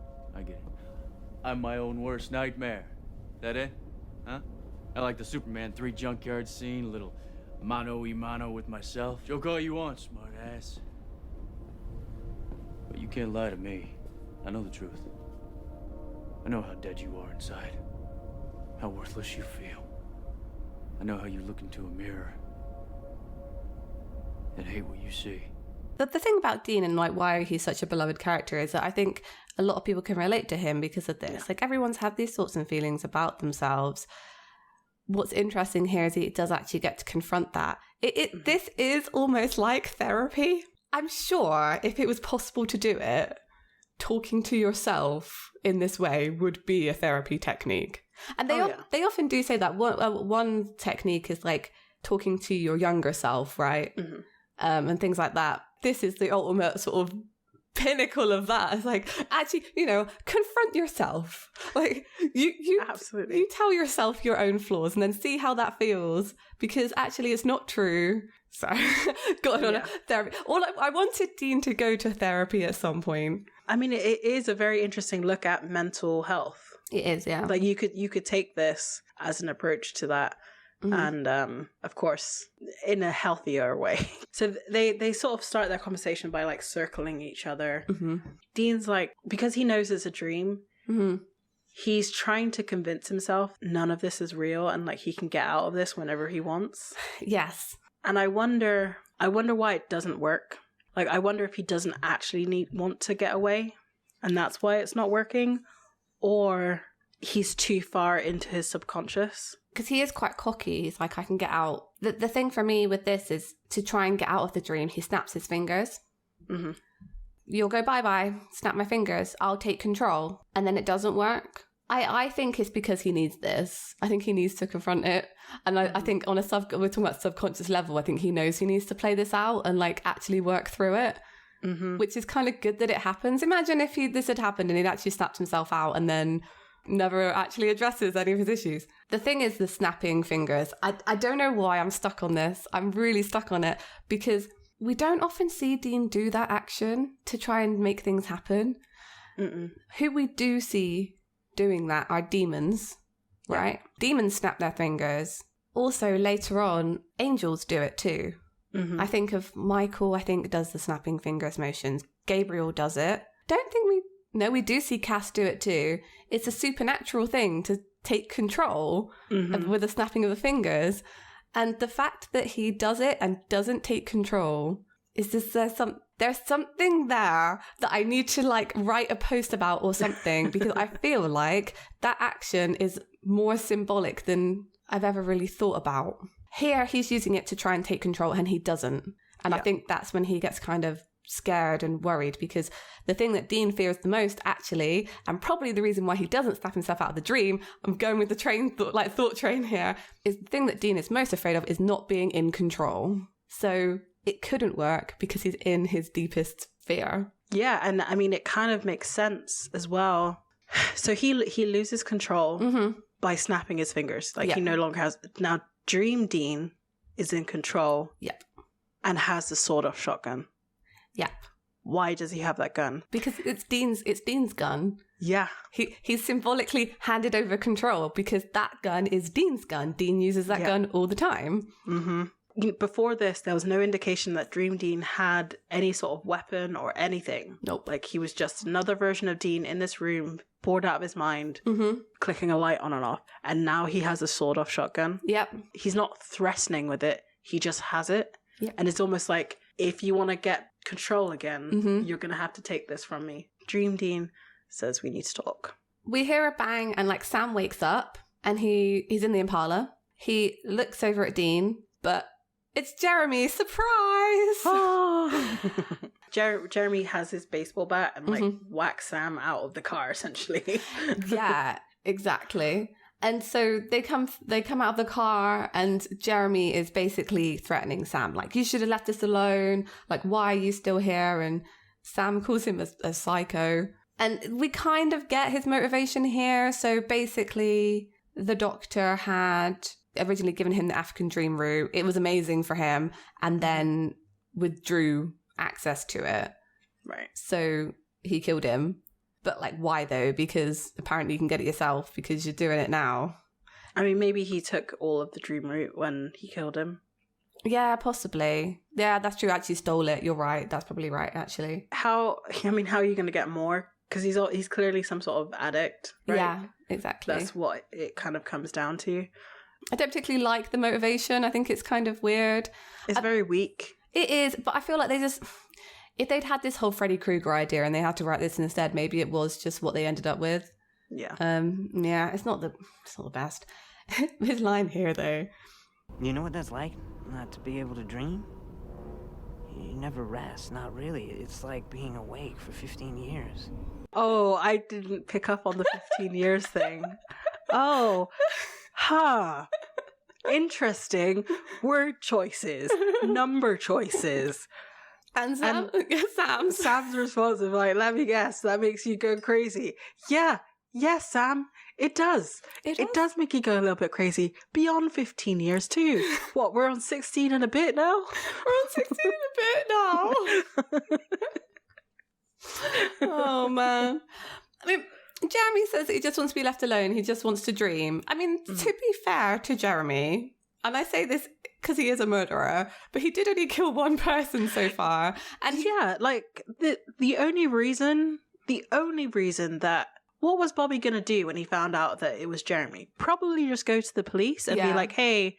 I'm my own worst nightmare. That it? Huh? I like the Superman 3 junkyard scene, a little mano-y-mano with myself. Joke all you want, smart ass. But you can't lie to me. I know the truth. I know how dead you are inside. How worthless you feel. I know how you look into a mirror and hate what you see. The thing about Dean and like why he's such a beloved character is that I think a lot of people can relate to him because of this. Yeah. Like everyone's had these thoughts and feelings about themselves. What's interesting here is he does actually get to confront that. This is almost like therapy. I'm sure if it was possible to do it, talking to yourself in this way would be a therapy technique. And they often do say that. One technique is like talking to your younger self, right? And things like that. This is the ultimate sort of pinnacle of that. It's like, actually, you know, confront yourself. Like you absolutely, you tell yourself your own flaws and then see how that feels, because actually it's not true. So going on a therapy. I wanted Dean to go to therapy at some point. I mean, it is a very interesting look at mental health. It is, yeah. Like you could take this as an approach to that. And of course in a healthier way. So they sort of start their conversation by like circling each other. Dean's like, because he knows it's a dream, he's trying to convince himself none of this is real and like he can get out of this whenever he wants. Yes. And I wonder why it doesn't work. Like I wonder if he doesn't actually want to get away and that's why it's not working, or he's too far into his subconscious. Because he is quite cocky. He's like, I can get out. The thing for me with this is to try and get out of the dream, he snaps his fingers. Mm-hmm. You'll go bye-bye, snap my fingers, I'll take control. And then it doesn't work. I think it's because he needs this. I think he needs to confront it. And I think on we're talking about subconscious level, I think he knows he needs to play this out and like actually work through it. Mm-hmm. Which is kind of good that it happens. Imagine if this had happened and he'd actually snapped himself out and then never actually addresses any of his issues. The thing is the snapping fingers. I don't know why I'm stuck on this. I'm really stuck on it because we don't often see Dean do that action to try and make things happen. Mm-mm. Who we do see doing that are demons, right? Yeah. Demons snap their fingers. Also, later on, angels do it too. Mm-hmm. I think of Michael, does the snapping fingers motions. Gabriel does it. We do see Cass do it too. It's a supernatural thing to take control with the snapping of the fingers. And the fact that he does it and doesn't take control is just there's something there that I need to like write a post about or something because I feel like that action is more symbolic than I've ever really thought about. Here, he's using it to try and take control and he doesn't. And I think that's when he gets kind of scared and worried because the thing that Dean fears the most actually, and probably the reason why he doesn't snap himself out of the dream, I'm going with the thought train here, is the thing that Dean is most afraid of is not being in control. So it couldn't work because he's in his deepest fear. Yeah, and I mean, it kind of makes sense as well. So he loses control by snapping his fingers. Like he no longer has... Now, Dream Dean is in control. Yep. And has the sawed-off shotgun. Yep. Why does he have that gun? Because it's Dean's gun. Yeah. He's symbolically handed over control because that gun is Dean's gun. Dean uses that gun all the time. Mm-hmm. Before this, there was no indication that Dream Dean had any sort of weapon or anything. Nope. Like, he was just another version of Dean in this room, bored out of his mind, clicking a light on and off. And now he has a sawed-off shotgun. Yep. He's not threatening with it. He just has it. Yep. And it's almost like, if you want to get control again, you're going to have to take this from me. Dream Dean says we need to talk. We hear a bang and like Sam wakes up and he's in the Impala. He looks over at Dean, but it's Jeremy. Surprise! Oh. Jeremy has his baseball bat and like whacks Sam out of the car essentially. Yeah, exactly. And so they come out of the car and Jeremy is basically threatening Sam. Like, you should have left us alone. Like, why are you still here? And Sam calls him a psycho. And we kind of get his motivation here. So basically, the doctor had originally given him the African dream route. It was amazing for him. And then withdrew access to it. Right. So he killed him. But, like, why, though? Because apparently you can get it yourself because you're doing it now. I mean, maybe he took all of the dream route when he killed him. Yeah, possibly. Yeah, that's true. Actually stole it. You're right. That's probably right, actually. How are you going to get more? Because he's clearly some sort of addict, right? Yeah, exactly. That's what it kind of comes down to. I don't particularly like the motivation. I think it's kind of weird. It's very weak. It is, but I feel like they just... If they'd had this whole Freddy Krueger idea and they had to write this instead, maybe it was just what they ended up with. Yeah. Yeah, it's not the best. His line here, though. You know what that's like? Not to be able to dream? You never rest, not really. It's like being awake for 15 years. Oh, I didn't pick up on the 15 years thing. Oh, interesting. Word choices, number choices. And Sam's response is like, let me guess, that makes you go crazy. Yeah, yes, Sam, it does. It does make you go a little bit crazy. Beyond 15 years too. What, we're on 16 and a bit now? We're on 16 and a bit now. Oh, man. I mean, Jeremy says that he just wants to be left alone. He just wants to dream. I mean, to be fair to Jeremy, and I say this because he is a murderer, but he did only kill one person so far. And yeah, like the only reason that, what was Bobby gonna do when he found out that it was Jeremy? Probably just go to the police and be like, hey,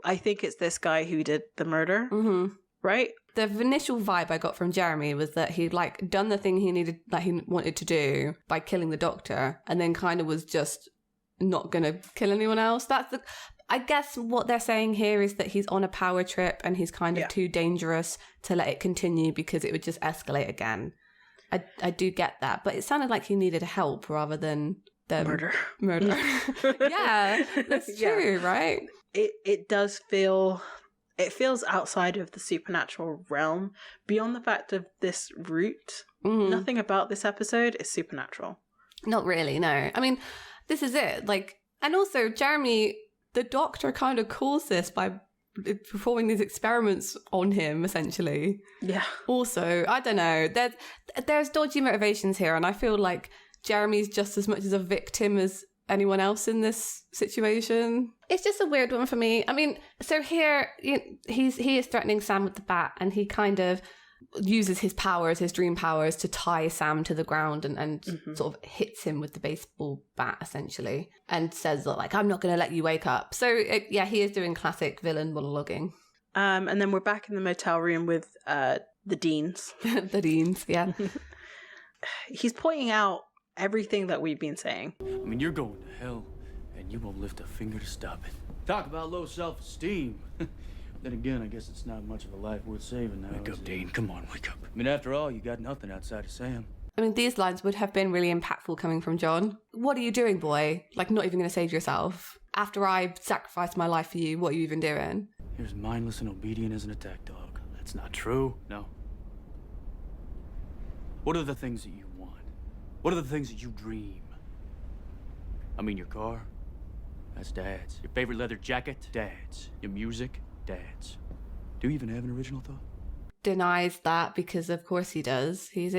I think it's this guy who did the murder. Right? The initial vibe I got from Jeremy was that he'd like done the thing he wanted to do by killing the doctor, and then kind of was just not going to kill anyone else. I guess what they're saying here is that he's on a power trip and he's kind of too dangerous to let it continue because it would just escalate again. I do get that, but it sounded like he needed help rather than murder. Yeah, that's true, right? It does feel... It feels outside of the supernatural realm. Beyond the fact of this route, nothing about this episode is supernatural. Not really, no. I mean, this is it. Like, and also Jeremy, the doctor, kind of caused this by performing these experiments on him, essentially. Yeah. Also, I don't know. There's dodgy motivations here, and I feel like Jeremy's just as much as a victim as anyone else in this situation. It's just a weird one for me. I mean, so here he is threatening Sam with the bat, and he kind of uses his powers, his dream powers, to tie Sam to the ground and sort of hits him with the baseball bat, essentially, and says that, like, I'm not going to let you wake up. So he is doing classic villain monologuing. And then we're back in the motel room with the Deans. The Deans, yeah. He's pointing out everything that we've been saying. I mean, you're going to hell, and you won't lift a finger to stop it. Talk about low self-esteem. Then again, I guess it's not much of a life worth saving now. Wake up, Dean. Come on, wake up. I mean, after all, you got nothing outside of Sam. I mean, these lines would have been really impactful coming from John. What are you doing, boy? Like, not even going to save yourself. After I sacrificed my life for you, what are you even doing? You're as mindless and obedient as an attack dog. That's not true. No. What are the things that you want? What are the things that you dream? I mean, your car? That's Dad's. Your favorite leather jacket? Dad's. Your music? Dad's. Do you even have an original thought? Denies that, because of course he does. He is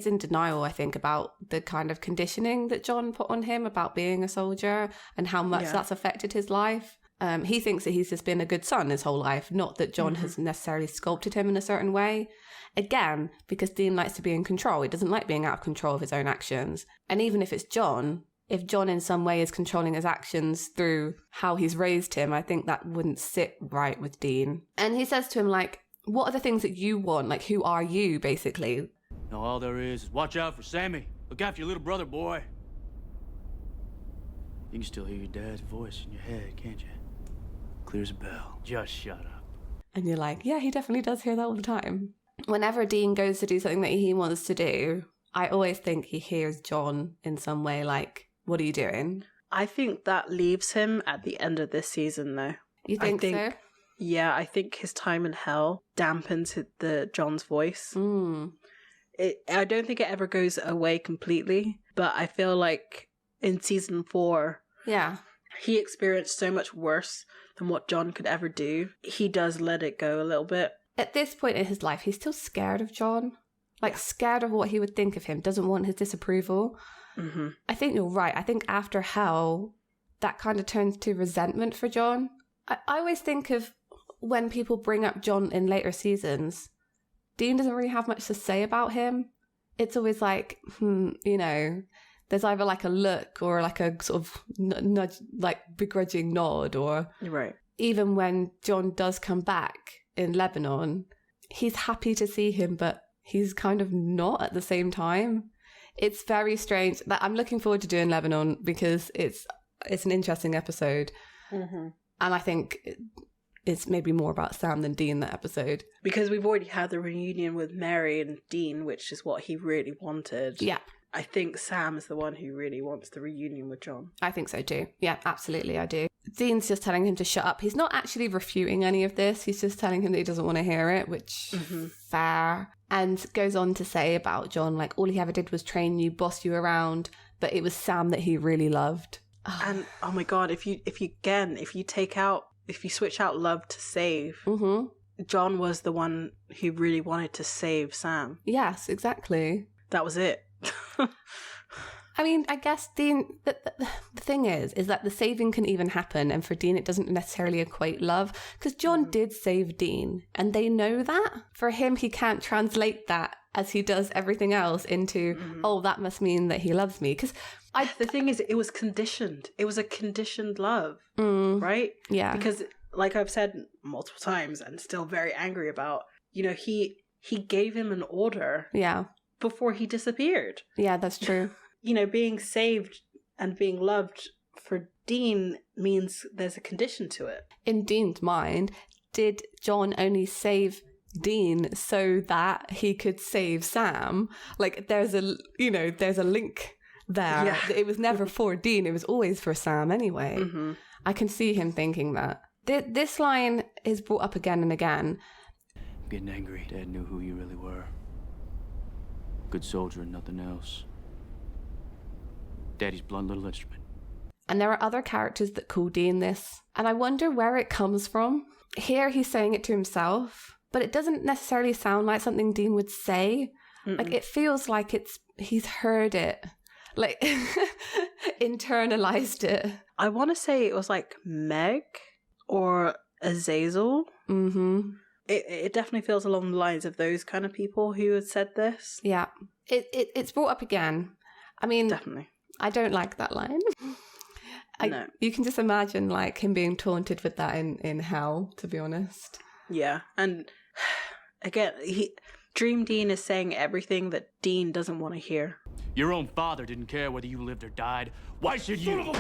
in denial, I think, about the kind of conditioning that John put on him about being a soldier and how much that's affected his life. He thinks that he's just been a good son his whole life, not that John has necessarily sculpted him in a certain way. Again, because Dean likes to be in control. He doesn't like being out of control of his own actions. And even if it's John, if John in some way is controlling his actions through how he's raised him, I think that wouldn't sit right with Dean. And he says to him, like, what are the things that you want? Like, who are you, basically? No, all there is watch out for Sammy. Look after your little brother, boy. You can still hear your dad's voice in your head, can't you? Clear as a bell. Just shut up. And you're like, yeah, he definitely does hear that all the time. Whenever Dean goes to do something that he wants to do, I always think he hears John in some way, like, what are you doing? I think that leaves him at the end of this season, though. You think so? Yeah, I think his time in hell dampens the John's voice. I don't think it ever goes away completely, but I feel like in season 4, he experienced so much worse than what John could ever do. He does let it go a little bit. At this point in his life, he's still scared of John. Like, scared of what he would think of him, doesn't want his disapproval. I think you're right. I think after hell, that kind of turns to resentment for John. I always think of when people bring up John in later seasons, Dean doesn't really have much to say about him. It's always like, there's either like a look or like a sort of nudge, like begrudging nod, or even when John does come back in Lebanon, he's happy to see him, but he's kind of not at the same time. It's very strange. I'm looking forward to doing Lebanon because it's an interesting episode. And I think it's maybe more about Sam than Dean that episode. Because we've already had the reunion with Mary and Dean, which is what he really wanted. Yeah. I think Sam is the one who really wants the reunion with John. I think so too. Yeah, absolutely, I do. Dean's just telling him to shut up. He's not actually refuting any of this. He's just telling him that he doesn't want to hear it, which fair. And goes on to say about John, like, all he ever did was train you, boss you around, but it was Sam that he really loved. And oh my God, if you switch out love to save, John was the one who really wanted to save Sam. Yes, exactly. That was it. I mean, I guess Dean, the thing is that the saving can even happen, and for Dean it doesn't necessarily equate love, because John did save Dean, and they know that. For him, he can't translate that as he does everything else into, oh, that must mean that he loves me. Because the thing is, it was conditioned. It was a conditioned love, right? Yeah. Because, like I've said multiple times, and still very angry about, he gave him an order. Yeah. Before he disappeared. Yeah, that's true. Being saved and being loved for Dean means there's a condition to it. In Dean's mind, did John only save Dean so that he could save Sam? Like, there's a link there. Yeah. It was never for Dean, it was always for Sam anyway. Mm-hmm. I can see him thinking that. This line is brought up again and again. I'm getting angry. Dad knew who you really were. Good soldier and nothing else. Daddy's blunt little instrument. And there are other characters that call Dean this. And I wonder where it comes from. Here he's saying it to himself, but it doesn't necessarily sound like something Dean would say. Mm-mm. Like, it feels like he's heard it. Like, internalized it. I want to say it was like Meg or Azazel. Mm-hmm. It definitely feels along the lines of those kind of people who had said this. Yeah. It's brought up again. I mean, Definitely. I don't like that line. No. You can just imagine, like, him being taunted with that in hell, to be honest. Yeah. And again, Dream Dean is saying everything that Dean doesn't want to hear. Your own father didn't care whether you lived or died. Why should you?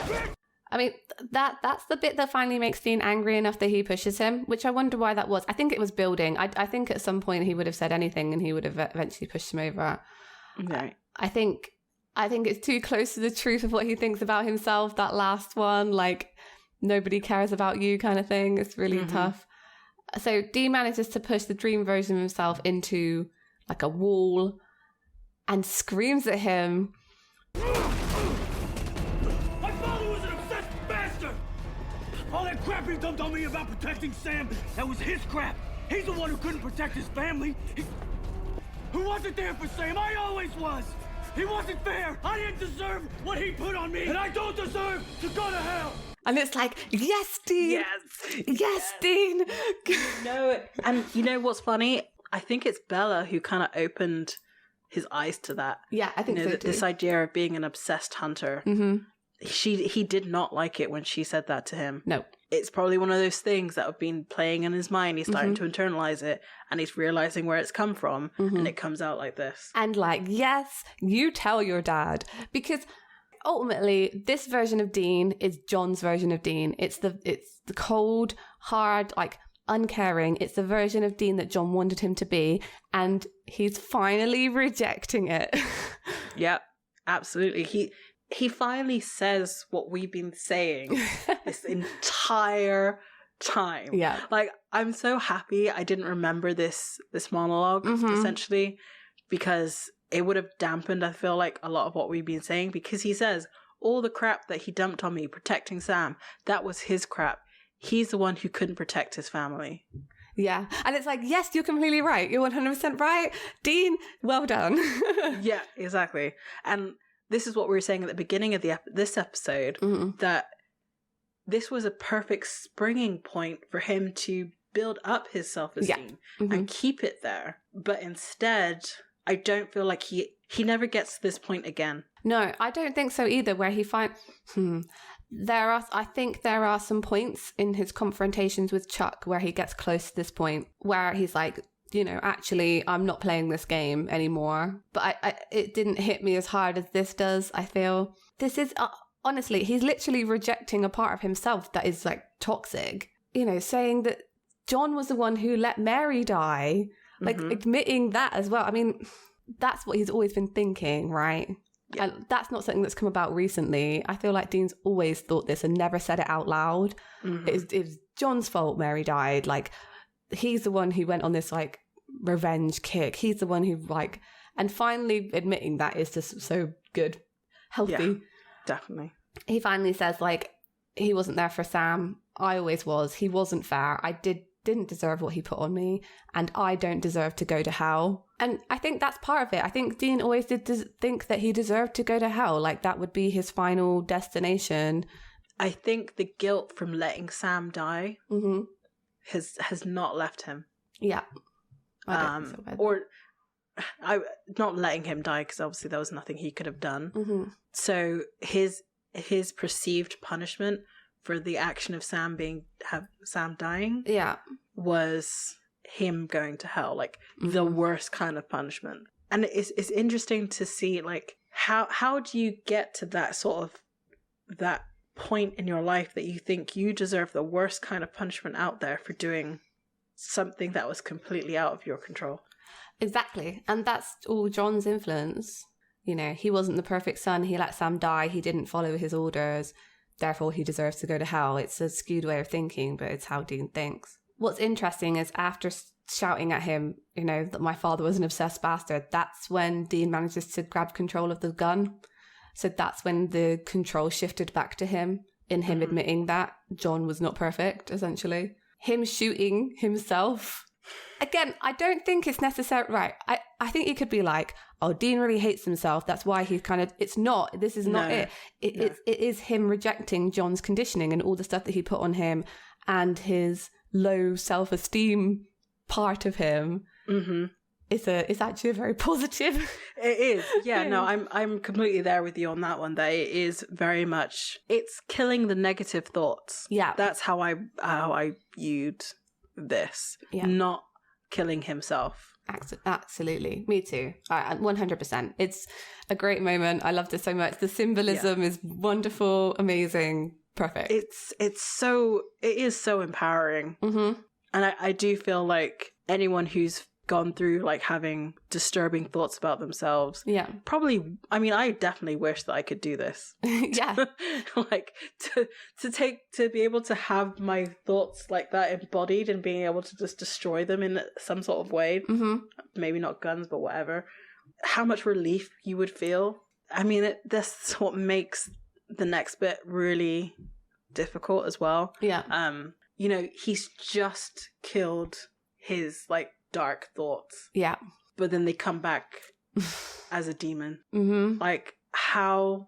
I mean, that's the bit that finally makes Dean angry enough that he pushes him, which I wonder why that was. I think it was building. I think at some point he would have said anything and he would have eventually pushed him over. Right. I think it's too close to the truth of what he thinks about himself, that last one, like, nobody cares about you kind of thing. It's really tough. So Dean manages to push the dream version of himself into, like, a wall and screams at him. My father was an obsessed bastard! All that crap he dumped on me about protecting Sam, that was his crap. He's the one who couldn't protect his family. Who wasn't there for Sam? I always was. He wasn't fair. I didn't deserve what he put on me, and I don't deserve to go to hell. And it's like, yes, Dean. Yes, Dean. No, and you know what's funny? I think it's Bella who kind of opened his eyes to that. Yeah, I think so too. This idea of being an obsessed hunter. Mm-hmm. He did not like it when she said that to him. No. It's probably one of those things that have been playing in his mind. He's starting to internalize it, and he's realizing where it's come from, and it comes out like this. And like, yes, you tell your dad. Because ultimately, this version of Dean is John's version of Dean. It's the cold, hard, like, uncaring. It's the version of Dean that John wanted him to be, and he's finally rejecting it. Yeah, absolutely. He finally says what we've been saying this entire time. Yeah. Like, I'm so happy I didn't remember this monologue, essentially, because it would have dampened, I feel like, a lot of what we've been saying, because he says, all the crap that he dumped on me protecting Sam, that was his crap. He's the one who couldn't protect his family. Yeah. And it's like, yes, you're completely right. You're 100% right. Dean, well done. Yeah, exactly. And this is what we were saying at the beginning of this episode, that this was a perfect springing point for him to build up his self-esteem and keep it there. But instead, I don't feel like he never gets to this point again. No, I don't think so either, where he finds... I think there are some points in his confrontations with Chuck where he gets close to this point, where he's like, you know, actually, I'm not playing this game anymore. But it didn't hit me as hard as this does, I feel. This is, honestly, he's literally rejecting a part of himself that is, like, toxic. You know, saying that John was the one who let Mary die. Like, admitting that as well. I mean, that's what he's always been thinking, right? Yeah. And that's not something that's come about recently. I feel like Dean's always thought this and never said it out loud. It's John's fault Mary died. Like, he's the one who went on this, like, revenge kick. He's the one who, like, and finally admitting that is just so good. Healthy. Yeah, definitely. He finally says, like, he wasn't there for Sam. I always was. He wasn't fair. I didn't deserve what he put on me, and I don't deserve to go to hell. And I think that's part of it. I think Dean always did think that he deserved to go to hell. Like, that would be his final destination. I think the guilt from letting Sam die has not left him. Yeah. I don't think so, or not letting him die, because obviously there was nothing he could have done. So his perceived punishment for the action of Sam dying was him going to hell, like the worst kind of punishment. And it's interesting to see, like, how do you get to that sort of that point in your life that you think you deserve the worst kind of punishment out there for doing something that was completely out of your control. Exactly. And that's all John's influence. You know, he wasn't the perfect son. He let Sam die. He didn't follow his orders. Therefore, he deserves to go to hell. It's a skewed way of thinking, but it's how Dean thinks. What's interesting is after shouting at him, you know, that my father was an obsessed bastard, that's when Dean manages to grab control of the gun. So that's when the control shifted back to him, in him admitting that John was not perfect, essentially. Him shooting himself. Again, I don't think it's necessary. Right. I think it could be like, oh, Dean really hates himself. That's why he's kind of, it's not, this is not it. It is him rejecting John's conditioning and all the stuff that he put on him and his low self-esteem part of him. Mm-hmm. It's actually a very positive. It is. Yeah, no, I'm completely there with you on that one. That it is very much, it's killing the negative thoughts. Yeah. That's how I viewed this. Yeah. Not killing himself. Absolutely. Me too. 100%. It's a great moment. I loved it so much. The symbolism is wonderful, amazing, perfect. It is so empowering. Mm-hmm. And I do feel like anyone who's gone through like having disturbing thoughts about themselves, probably, I mean, I definitely wish that I could do this. Yeah. Like to be able to have my thoughts like that embodied and being able to just destroy them in some sort of way. Mm-hmm. Maybe not guns, but whatever. How much relief you would feel. I mean, that's what makes the next bit really difficult as well. Yeah. You know, he's just killed his like dark thoughts. Yeah. But then they come back as a demon. Mm-hmm. Like how,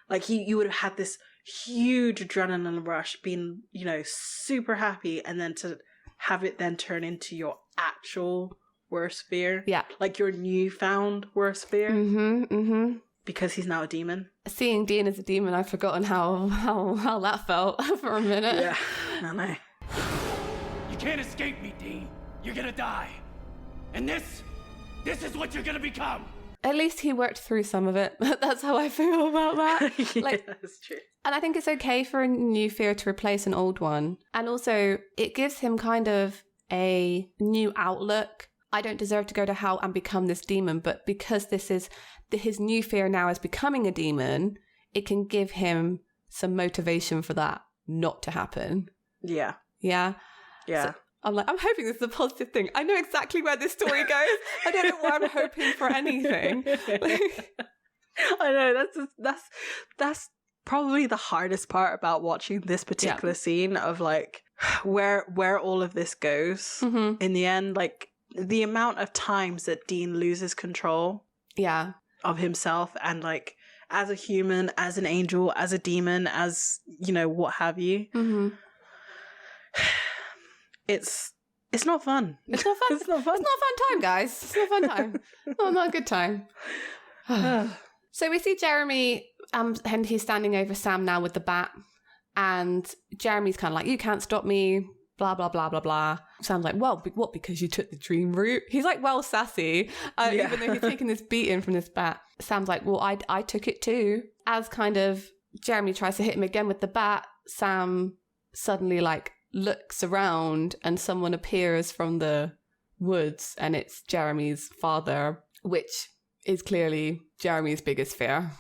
like you would have had this huge adrenaline rush, being, you know, super happy, and then to have it then turn into your actual worst fear. Yeah. Like your newfound worst fear. Mm-hmm. Mm-hmm. Because he's now a demon. Seeing Dean as a demon, I've forgotten how that felt for a minute. Yeah. I know. You can't escape me, Dean. You're gonna die. And this is what you're gonna become. At least he worked through some of it. That's how I feel about that. Yeah, that's true. And I think it's okay for a new fear to replace an old one. And also, it gives him kind of a new outlook. I don't deserve to go to hell and become this demon, but because this is his new fear now is becoming a demon, it can give him some motivation for that not to happen. Yeah. Yeah? Yeah. So, I'm hoping this is a positive thing. I know exactly where this story goes. I don't know why I'm hoping for anything. I know, that's probably the hardest part about watching this particular scene of like where all of this goes. Mm-hmm. In the end, like the amount of times that Dean loses control of himself and like as a human, as an angel, as a demon, as, you know, what have you. Mm-hmm. It's not fun. It's not fun. It's not fun. It's not a fun time, guys. It's not a fun time. Not a good time. So we see Jeremy, and he's standing over Sam now with the bat, and Jeremy's kind of like, you can't stop me, blah, blah, blah, blah, blah. Sam's like, well, what, because you took the dream route? He's like, well, sassy, even though he's taking this beating from this bat. Sam's like, well, I took it too. As kind of Jeremy tries to hit him again with the bat, Sam suddenly like looks around and someone appears from the woods, and it's Jeremy's father, which is clearly Jeremy's biggest fear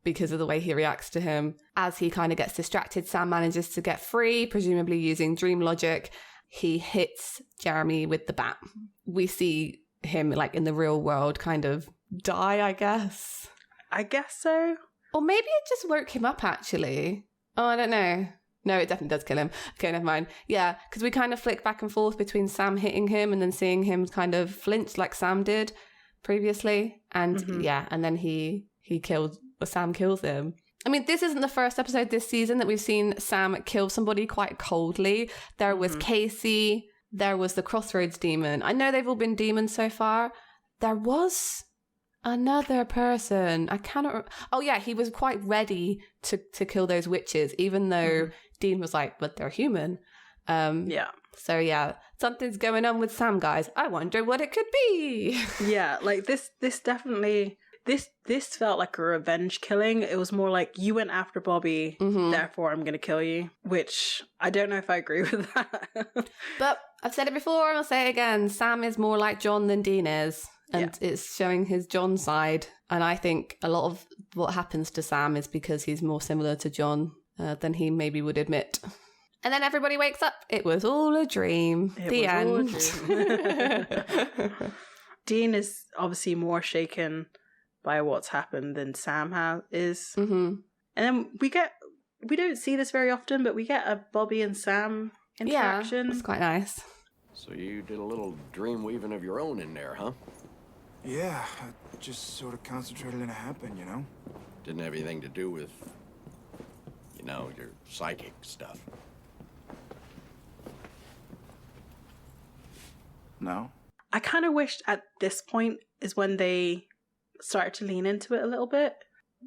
because of the way he reacts to him. As he kind of gets distracted, Sam manages to get free, presumably using dream logic. He hits Jeremy with the bat. We see him like in the real world kind of die, I guess. I guess so. Or maybe it just woke him up, actually. Oh, I don't know. No, it definitely does kill him. Okay, never mind. Yeah, because we kind of flick back and forth between Sam hitting him and then seeing him kind of flinch like Sam did previously. And and then Sam kills him. I mean, this isn't the first episode this season that we've seen Sam kill somebody quite coldly. There was Casey. There was the Crossroads demon. I know they've all been demons so far. There was another person. I cannot... Oh, yeah, he was quite ready to kill those witches, even though Dean was like, but they're human. So, yeah, something's going on with Sam, guys. I wonder what it could be. Yeah, like this definitely... this felt like a revenge killing. It was more like, you went after Bobby, therefore I'm going to kill you, which I don't know if I agree with that. But I've said it before and I'll say it again. Sam is more like John than Dean is. And it's showing his John side. And I think a lot of what happens to Sam is because he's more similar to John than he maybe would admit. And then everybody wakes up. It was all a dream. The end. Dean is obviously more shaken by what's happened than Sam is. And then we don't see this very often, but we get a Bobby and Sam interaction. Yeah, it's quite nice. So you did a little dream weaving of your own in there, huh? Yeah, I just sort of concentrated on it happen, you know? Didn't have anything to do with, your psychic stuff. No? I kind of wished at this point is when they started to lean into it a little bit.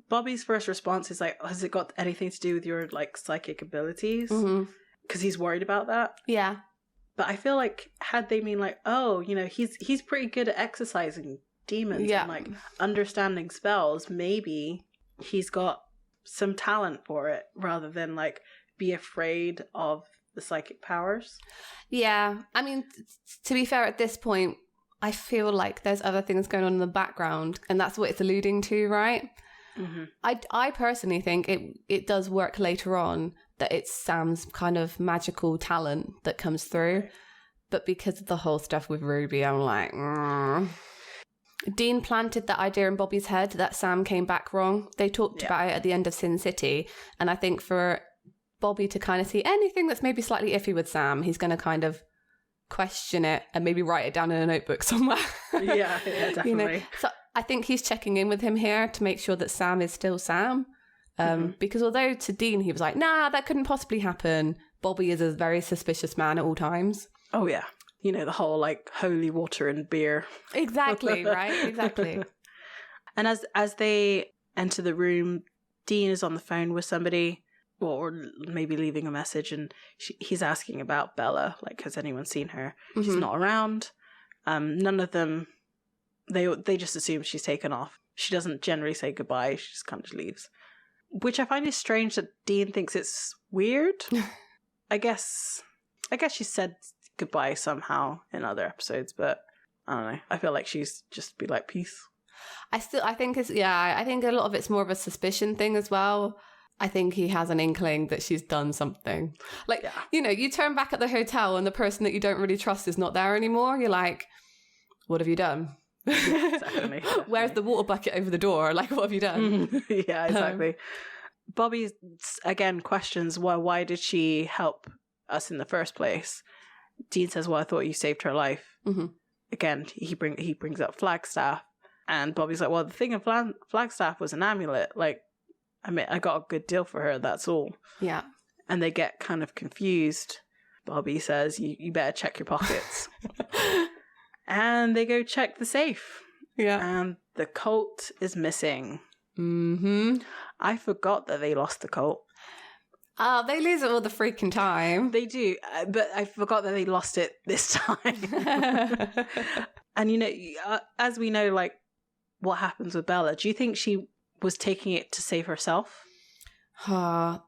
Bobby's first response is like, has it got anything to do with your, like, psychic abilities? Because he's worried about that. Yeah. But I feel like had they been like, oh, he's pretty good at exercising demons and, like, understanding spells, maybe he's got some talent for it rather than, like, be afraid of the psychic powers. Yeah. I mean, to be fair, at this point, I feel like there's other things going on in the background, and that's what it's alluding to, right? I personally think it does work later on that it's Sam's kind of magical talent that comes through. But because of the whole stuff with Ruby, I'm like, Dean planted that idea in Bobby's head that Sam came back wrong. They talked about it at the end of Sin City. And I think for Bobby to kind of see anything that's maybe slightly iffy with Sam, he's going to kind of question it and maybe write it down in a notebook somewhere. Yeah, definitely. So I think he's checking in with him here to make sure that Sam is still Sam. Because although to Dean he was like, nah, that couldn't possibly happen, Bobby is a very suspicious man at all times. Oh yeah. The whole, like, holy water and beer. Exactly, right? Exactly. And as they enter the room, Dean is on the phone with somebody, or maybe leaving a message, and he's asking about Bella, like, has anyone seen her? She's not around. None of them, they just assume she's taken off. She doesn't generally say goodbye, she just kind of leaves. Which I find is strange that Dean thinks it's weird. I guess she said goodbye somehow in other episodes, but I don't know. I feel like she's just be like, peace. I think I think a lot of it's more of a suspicion thing as well. I think he has an inkling that she's done something. Like, you turn back at the hotel and the person that you don't really trust is not there anymore. You're like, what have you done? Exactly. Where's the water bucket over the door? Like, what have you done? Yeah, exactly. Bobby, again, questions, why did she help us in the first place? Dean says, well, I thought you saved her life. Again, he brings up Flagstaff. And Bobby's like, well, the thing of Flagstaff was an amulet. Like, I mean, I got a good deal for her, that's all. Yeah. And they get kind of confused. Bobby says, you better check your pockets. And they go check the safe. Yeah. And the colt is missing. I forgot that they lost the colt. They lose it all the freaking time. They do, but I forgot that they lost it this time. And, as we know, like, what happens with Bella, do you think she was taking it to save herself?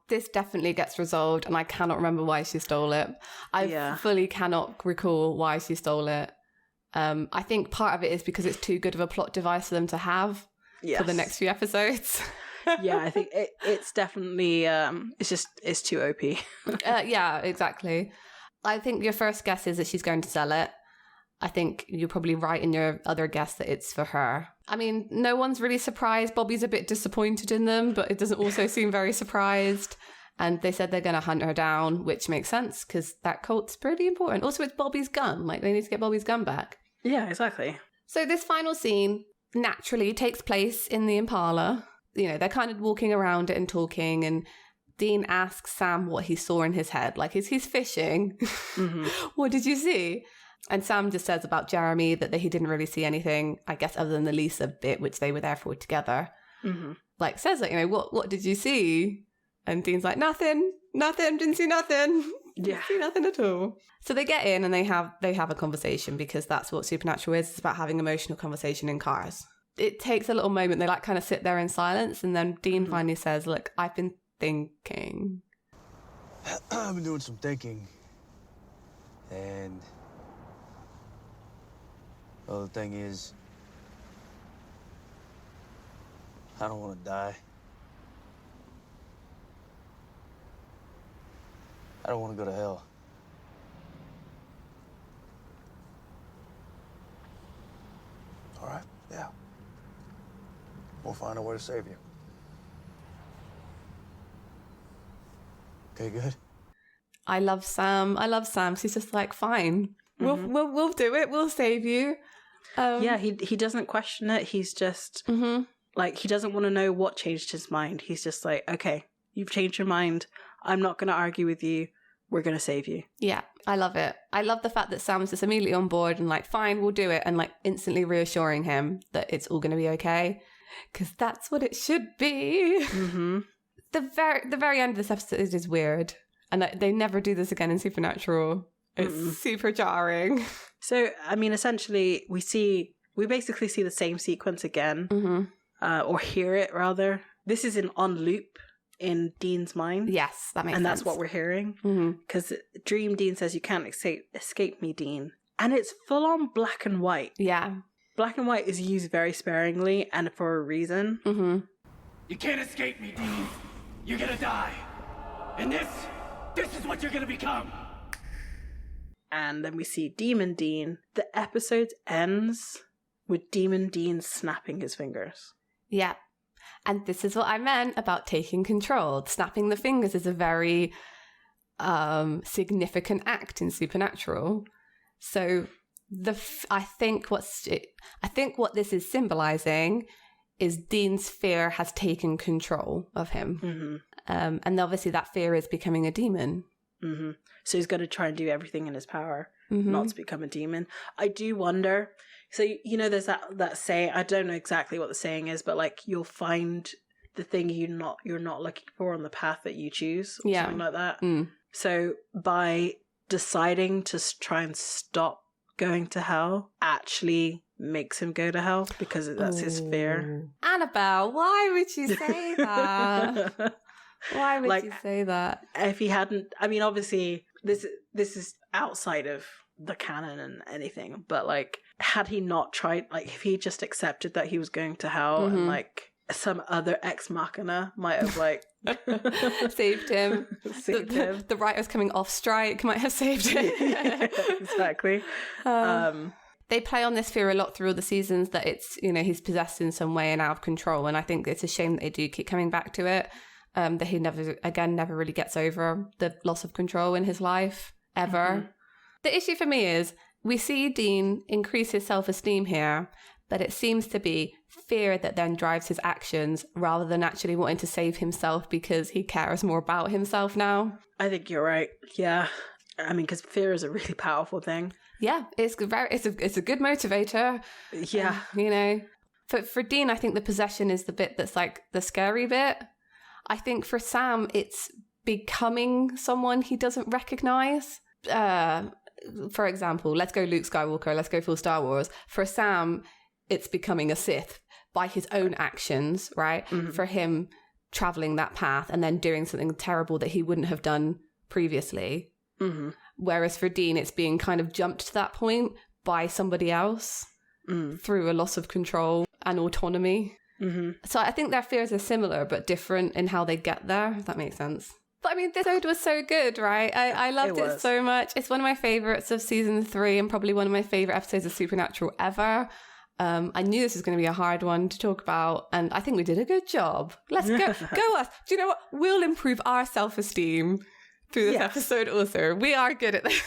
This definitely gets resolved, and I cannot remember why she stole it. I fully cannot recall why she stole it. I think part of it is because it's too good of a plot device for them to have for the next few episodes. Yeah, I think it's definitely it's too OP. Yeah, exactly. I think your first guess is that she's going to sell it. I think you're probably right in your other guess that it's for her. I mean, no one's really surprised. Bobby's a bit disappointed in them, but it doesn't also seem very surprised. And they said they're going to hunt her down, which makes sense because that colt's pretty important. Also, it's Bobby's gun. Like, they need to get Bobby's gun back. Yeah, exactly. So this final scene naturally takes place in the Impala. They're kind of walking around it and talking, and Dean asks Sam what he saw in his head. Like, he's fishing. What did you see? And Sam just says about Jeremy that he didn't really see anything, I guess, other than the Lisa bit, which they were there for together. Like, says like, what did you see? And Dean's like, nothing, didn't see nothing. Didn't see nothing at all. So they get in and they have a conversation because that's what Supernatural is. It's about having emotional conversation in cars. it takes a little moment. They like kind of sit there in silence, and then Dean finally says, look, I've been thinking. I've been doing some thinking. And well, the thing is, I don't want to die. I don't want to go to hell. All right, yeah. We'll find a way to save you. Okay, good. I love Sam. She's just like, fine, we'll do it. We'll save you. Yeah, he doesn't question it. He's just like, he doesn't want to know what changed his mind. He's just like, okay, you've changed your mind. I'm not going to argue with you. We're going to save you. Yeah, I love it. I love the fact that Sam's just immediately on board and like, fine, we'll do it. And like instantly reassuring him that it's all going to be okay. Because that's what it should be. The very end of this episode is weird. And they never do this again in Supernatural. It's super jarring. So, I mean, essentially, we basically see the same sequence again. Or hear it, rather. This is on loop in Dean's mind. Yes, that makes sense. And that's what we're hearing. Because Dream Dean says, you can't escape me, Dean. And it's full on black and white. Yeah. Black and white is used very sparingly and for a reason. You can't escape me, Dean. You're gonna die. And this is what you're gonna become. And then we see Demon Dean. The episode ends with Demon Dean snapping his fingers. Yeah. And this is what I meant about taking control. Snapping the fingers is a very significant act in Supernatural. So I think what this is symbolizing is Dean's fear has taken control of him. And obviously that fear is becoming a demon. So he's going to try and do everything in his power not to become a demon. I do wonder. So, you know, there's that saying, I don't know exactly what the saying is, but like you'll find the thing you're not looking for on the path that you choose, or something like that. So by deciding to try and stop going to hell actually makes him go to hell because that's his fear. Annabelle, why would you say that? Why would you say that? If he hadn't, I mean, obviously this is outside of the canon and anything, but like, had he not tried, like if he just accepted that he was going to hell and like some other ex machina might have like saved him. The writers coming off strike might have saved him. Yeah, exactly. They play on this fear a lot through all the seasons, that it's, you know, he's possessed in some way and out of control. And I think it's a shame that they do keep coming back to it. That he never really gets over the loss of control in his life, ever. The issue for me is, we see Dean increase his self-esteem here, but it seems to be fear that then drives his actions rather than actually wanting to save himself because he cares more about himself now. I think you're right. Yeah. I mean, because fear is a really powerful thing. Yeah, it's a good motivator. Yeah. You know, for Dean, I think the possession is the bit that's like the scary bit. I think for Sam, it's becoming someone he doesn't recognize. For example, let's go Luke Skywalker, let's go full Star Wars. For Sam, it's becoming a Sith by his own actions, right? For him traveling that path and then doing something terrible that he wouldn't have done previously. Whereas for Dean, it's being kind of jumped to that point by somebody else through a loss of control and autonomy. So I think their fears are similar but different in how they get there, if that makes sense. But I mean, this episode was so good, right? I loved it so much. It's one of my favorites of season 3 and probably one of my favorite episodes of Supernatural ever. I knew this was going to be a hard one to talk about, and I think we did a good job. Let's go us. Do you know what? We'll improve our self-esteem through this episode also. We are good at this.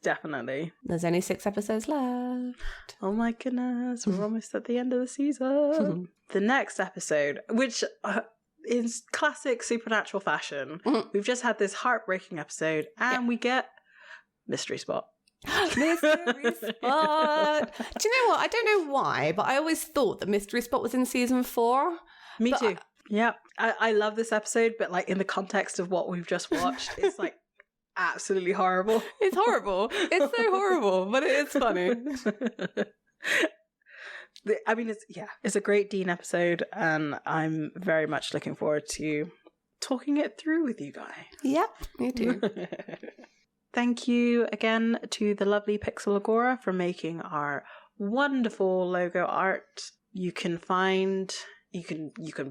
Definitely. There's only 6 episodes left. Oh my goodness. We're almost at the end of the season. The next episode, which in classic Supernatural fashion, we've just had this heartbreaking episode and we get Mystery Spot. Mystery Spot. Do you know what? I don't know why, but I always thought that Mystery Spot was in season 4. Me too. Yeah. I love this episode, but like in the context of what we've just watched, it's like absolutely horrible. It's horrible. It's so horrible, but it is funny. I mean, it's a great Dean episode, and I'm very much looking forward to talking it through with you guys. Yep, me too. Thank you again to the lovely Pixel Agora for making our wonderful logo art. You can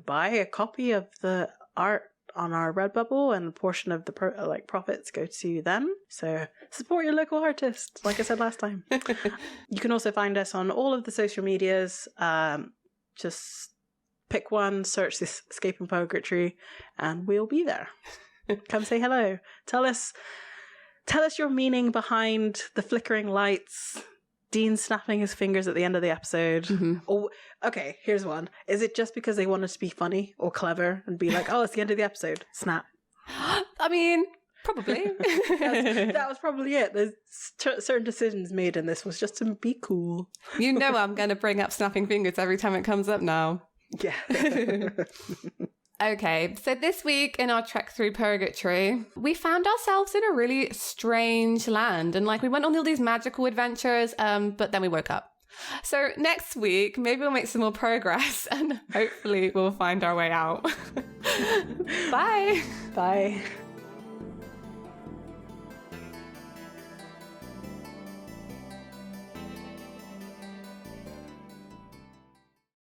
buy a copy of the art on our Redbubble, and a portion of the profits go to them. So support your local artist, like I said last time. You can also find us on all of the social medias. Just pick one, search this Escape Purgatory, and we'll be there. Come say hello. Tell us your meaning behind the flickering lights, Dean snapping his fingers at the end of the episode. Mm-hmm. Oh, okay, here's one. Is it just because they wanted to be funny or clever and be like, oh, it's the end of the episode, snap? I mean, probably. that was probably it. There's certain decisions made in this was just to be cool. You know I'm going to bring up snapping fingers every time it comes up now. Yeah. Okay, so this week in our trek through Purgatory, we found ourselves in a really strange land, and we went on all these magical adventures, but then we woke up. So next week, maybe we'll make some more progress, and hopefully we'll find our way out. Bye. Bye.